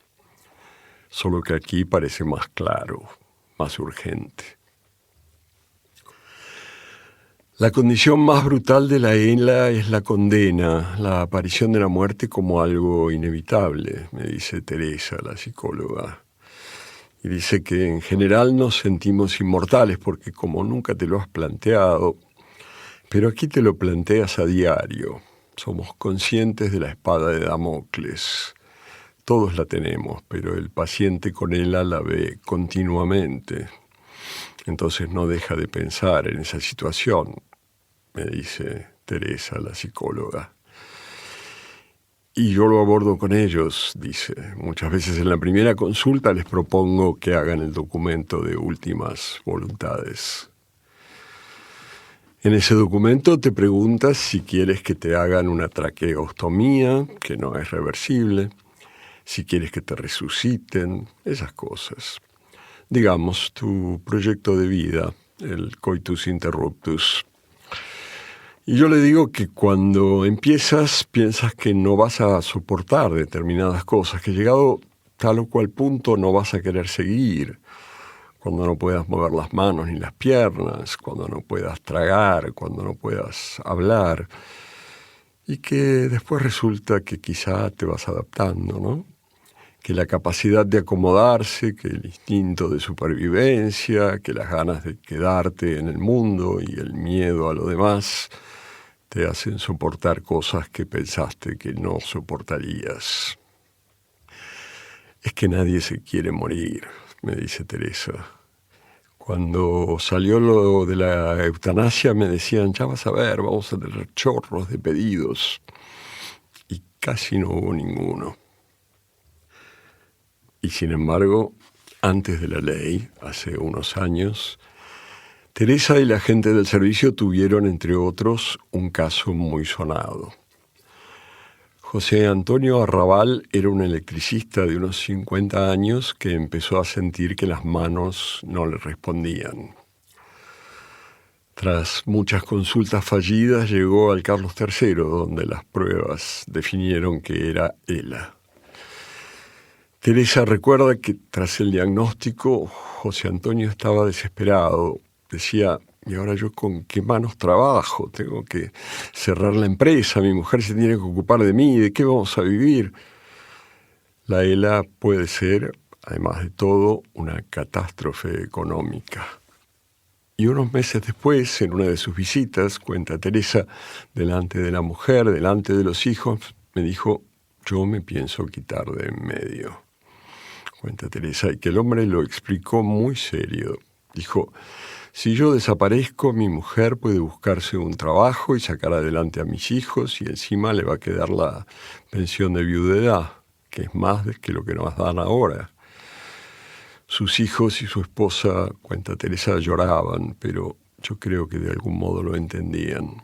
Solo que aquí parece más claro, más urgente. La condición más brutal de la ELA es la condena, la aparición de la muerte como algo inevitable, me dice Teresa, la psicóloga. Y dice que en general nos sentimos inmortales porque como nunca te lo has planteado, pero aquí te lo planteas a diario. Somos conscientes de la espada de Damocles. Todos la tenemos, pero el paciente con ELA la ve continuamente. Entonces no deja de pensar en esa situación, me dice Teresa, la psicóloga. Y yo lo abordo con ellos, dice. Muchas veces en la primera consulta les propongo que hagan el documento de últimas voluntades. En ese documento te preguntas si quieres que te hagan una traqueostomía, que no es reversible, si quieres que te resuciten, esas cosas. Digamos, tu proyecto de vida, el coitus interruptus. Y yo le digo que cuando empiezas, piensas que no vas a soportar determinadas cosas, que llegado tal o cual punto no vas a querer seguir, cuando no puedas mover las manos ni las piernas, cuando no puedas tragar, cuando no puedas hablar, y que después resulta que quizá te vas adaptando, ¿no? Que la capacidad de acomodarse, que el instinto de supervivencia, que las ganas de quedarte en el mundo y el miedo a lo demás te hacen soportar cosas que pensaste que no soportarías. Es que nadie se quiere morir, me dice Teresa. Cuando salió lo de la eutanasia me decían, ya vas a ver, vamos a tener chorros de pedidos. Y casi no hubo ninguno. Y sin embargo, antes de la ley, hace unos años, Teresa y la gente del servicio tuvieron, entre otros, un caso muy sonado. José Antonio Arrabal era un electricista de unos 50 años que empezó a sentir que las manos no le respondían. Tras muchas consultas fallidas, llegó al Carlos III, donde las pruebas definieron que era ELA. Teresa recuerda que tras el diagnóstico, José Antonio estaba desesperado. Decía, ¿y ahora yo con qué manos trabajo? Tengo que cerrar la empresa, mi mujer se tiene que ocupar de mí, ¿de qué vamos a vivir? La ELA puede ser, además de todo, una catástrofe económica. Y unos meses después, en una de sus visitas, cuenta Teresa, delante de la mujer, delante de los hijos, me dijo, yo me pienso quitar de en medio. Cuenta Teresa, y que el hombre lo explicó muy serio. Dijo, si yo desaparezco, mi mujer puede buscarse un trabajo y sacar adelante a mis hijos y encima le va a quedar la pensión de viudedad, que es más que lo que nos dan ahora. Sus hijos y su esposa, cuenta Teresa, lloraban, pero yo creo que de algún modo lo entendían.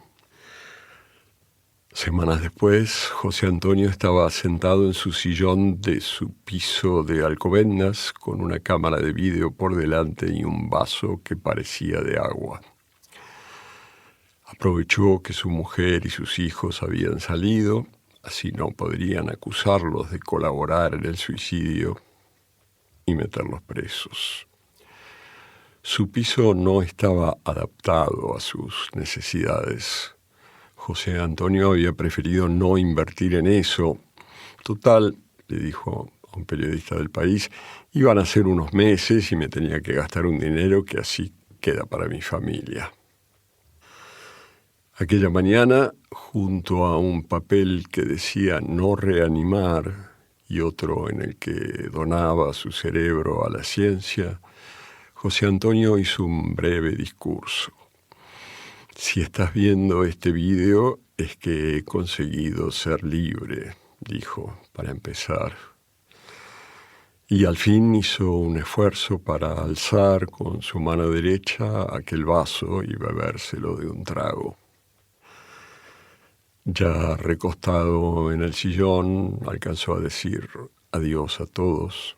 Semanas después, José Antonio estaba sentado en su sillón de su piso de Alcobendas con una cámara de vídeo por delante y un vaso que parecía de agua. Aprovechó que su mujer y sus hijos habían salido, así no podrían acusarlos de colaborar en el suicidio, y meterlos presos. Su piso no estaba adaptado a sus necesidades. José Antonio había preferido no invertir en eso. Total, le dijo a un periodista del País, iban a ser unos meses y me tenía que gastar un dinero que así queda para mi familia. Aquella mañana, junto a un papel que decía no reanimar y otro en el que donaba su cerebro a la ciencia, José Antonio hizo un breve discurso. Si estás viendo este video, es que he conseguido ser libre, dijo, para empezar. Y al fin hizo un esfuerzo para alzar con su mano derecha aquel vaso y bebérselo de un trago. Ya recostado en el sillón, alcanzó a decir adiós a todos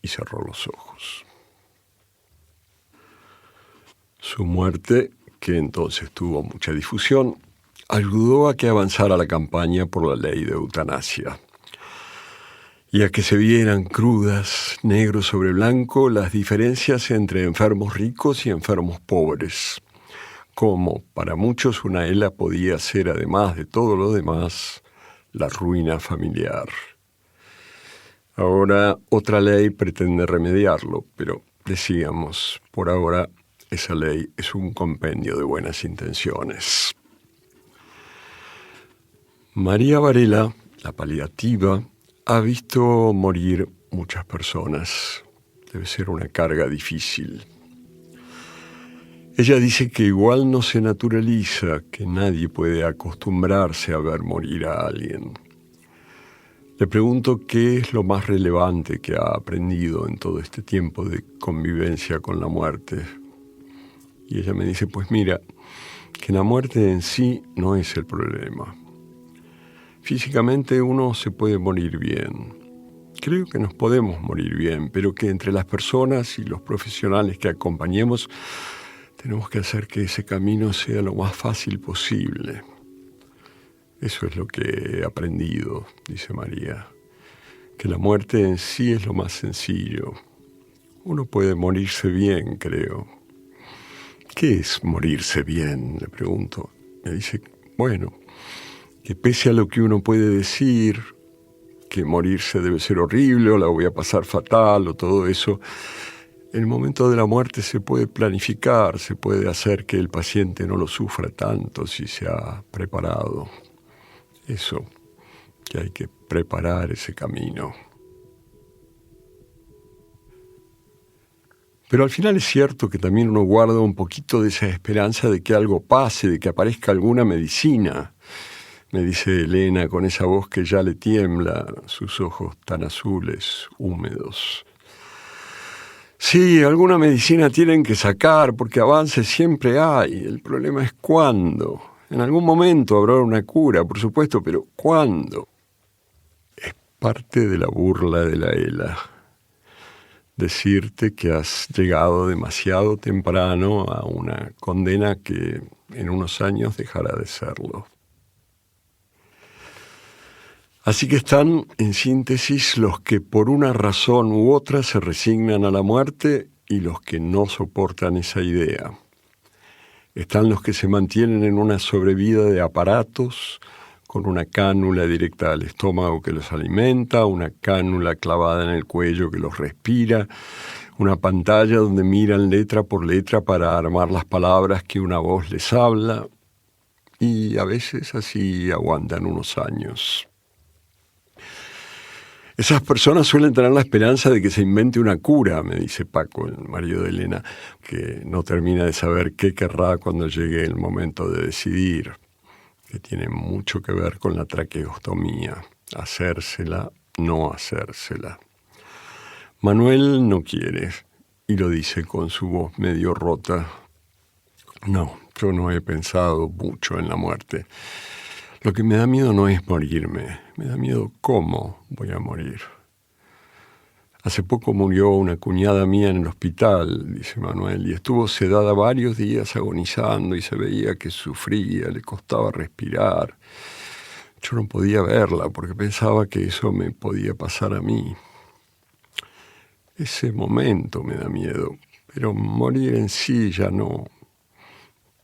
y cerró los ojos. Su muerte, que entonces tuvo mucha difusión, ayudó a que avanzara la campaña por la ley de eutanasia y a que se vieran crudas, negro sobre blanco, las diferencias entre enfermos ricos y enfermos pobres. Como para muchos una ELA podía ser, además de todo lo demás, la ruina familiar. Ahora otra ley pretende remediarlo, pero decíamos, por ahora esa ley es un compendio de buenas intenciones. María Varela, la paliativa, ha visto morir muchas personas. Debe ser una carga difícil. Ella dice que igual no se naturaliza, que nadie puede acostumbrarse a ver morir a alguien. Le pregunto qué es lo más relevante que ha aprendido en todo este tiempo de convivencia con la muerte. Y ella me dice, pues mira, que la muerte en sí no es el problema. Físicamente uno se puede morir bien. Creo que nos podemos morir bien, pero que entre las personas y los profesionales que acompañemos tenemos que hacer que ese camino sea lo más fácil posible. Eso es lo que he aprendido, dice María, que la muerte en sí es lo más sencillo. Uno puede morirse bien, creo. ¿Qué es morirse bien?, le pregunto. Me dice, bueno, que pese a lo que uno puede decir, que morirse debe ser horrible o la voy a pasar fatal o todo eso, el momento de la muerte se puede planificar, se puede hacer que el paciente no lo sufra tanto si se ha preparado. Eso, que hay que preparar ese camino. Pero al final es cierto que también uno guarda un poquito de esa esperanza de que algo pase, de que aparezca alguna medicina. Me dice Elena con esa voz que ya le tiembla, sus ojos tan azules, húmedos. Sí, alguna medicina tienen que sacar porque avances siempre hay. El problema es cuándo. En algún momento habrá una cura, por supuesto, pero ¿cuándo? Es parte de la burla de la ELA. Decirte que has llegado demasiado temprano a una condena que en unos años dejará de serlo. Así que están, en síntesis, los que por una razón u otra se resignan a la muerte y los que no soportan esa idea. Están los que se mantienen en una sobrevida de aparatos, con una cánula directa al estómago que los alimenta, una cánula clavada en el cuello que los respira, una pantalla donde miran letra por letra para armar las palabras que una voz les habla, y a veces así aguantan unos años. Esas personas suelen tener la esperanza de que se invente una cura, me dice Paco, el marido de Elena, que no termina de saber qué querrá cuando llegue el momento de decidir, que tiene mucho que ver con la traqueostomía, hacérsela, no hacérsela. Manuel no quiere, y lo dice con su voz medio rota. No, yo no he pensado mucho en la muerte. Lo que me da miedo no es morirme, me da miedo cómo voy a morir. Hace poco murió una cuñada mía en el hospital, dice Manuel, y estuvo sedada varios días agonizando y se veía que sufría, le costaba respirar. Yo no podía verla porque pensaba que eso me podía pasar a mí. Ese momento me da miedo, pero morir en sí ya no.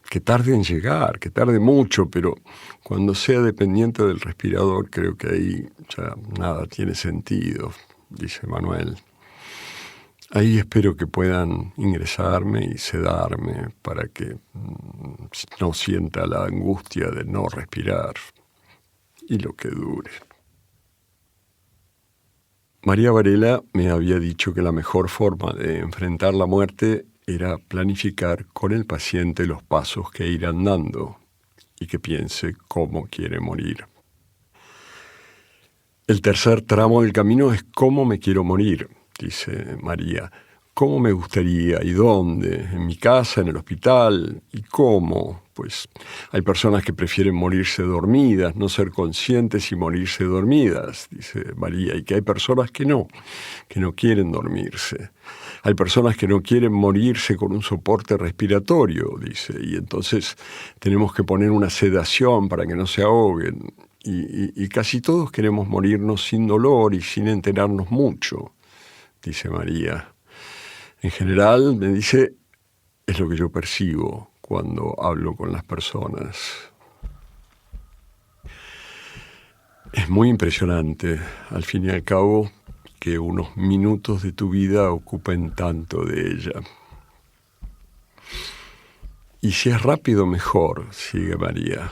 Que tarde en llegar, que tarde mucho, pero cuando sea dependiente del respirador creo que ahí ya nada tiene sentido, dice Manuel. Ahí espero que puedan ingresarme y sedarme para que no sienta la angustia de no respirar y lo que dure. María Varela me había dicho que la mejor forma de enfrentar la muerte era planificar con el paciente los pasos que irán dando y que piense cómo quiere morir. El tercer tramo del camino es cómo me quiero morir, dice María. ¿Cómo me gustaría y dónde? ¿En mi casa, en el hospital? ¿Y cómo? Pues hay personas que prefieren morirse dormidas, no ser conscientes y morirse dormidas, dice María, y que hay personas que no quieren dormirse. Hay personas que no quieren morirse con un soporte respiratorio, dice, y entonces tenemos que poner una sedación para que no se ahoguen. Y casi todos queremos morirnos sin dolor y sin enterarnos mucho, dice María. En general, me dice, es lo que yo percibo cuando hablo con las personas. Es muy impresionante, al fin y al cabo, que unos minutos de tu vida ocupen tanto de ella. Y si es rápido, mejor, sigue María.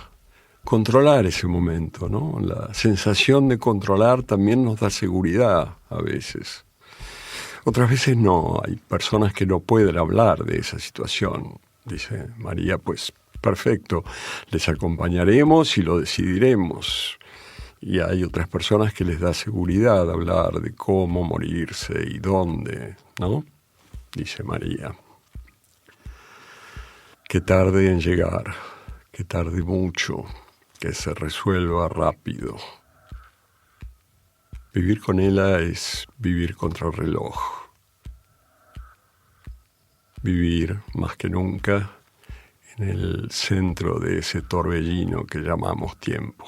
Controlar ese momento, ¿no? La sensación de controlar también nos da seguridad a veces. Otras veces no, hay personas que no pueden hablar de esa situación. Dice María, pues perfecto, les acompañaremos y lo decidiremos. Y hay otras personas que les da seguridad hablar de cómo morirse y dónde, ¿no? Dice María. Que tarde en llegar, que tarde mucho, que se resuelva rápido. Vivir con ella es vivir contra el reloj. Vivir más que nunca en el centro de ese torbellino que llamamos tiempo.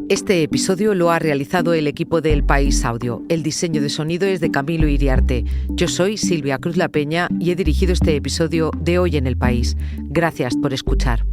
Este episodio lo ha realizado el equipo de El País Audio. El diseño de sonido es de Camilo Iriarte. Yo soy Silvia Cruz La Peña y he dirigido este episodio de Hoy en El País. Gracias por escuchar.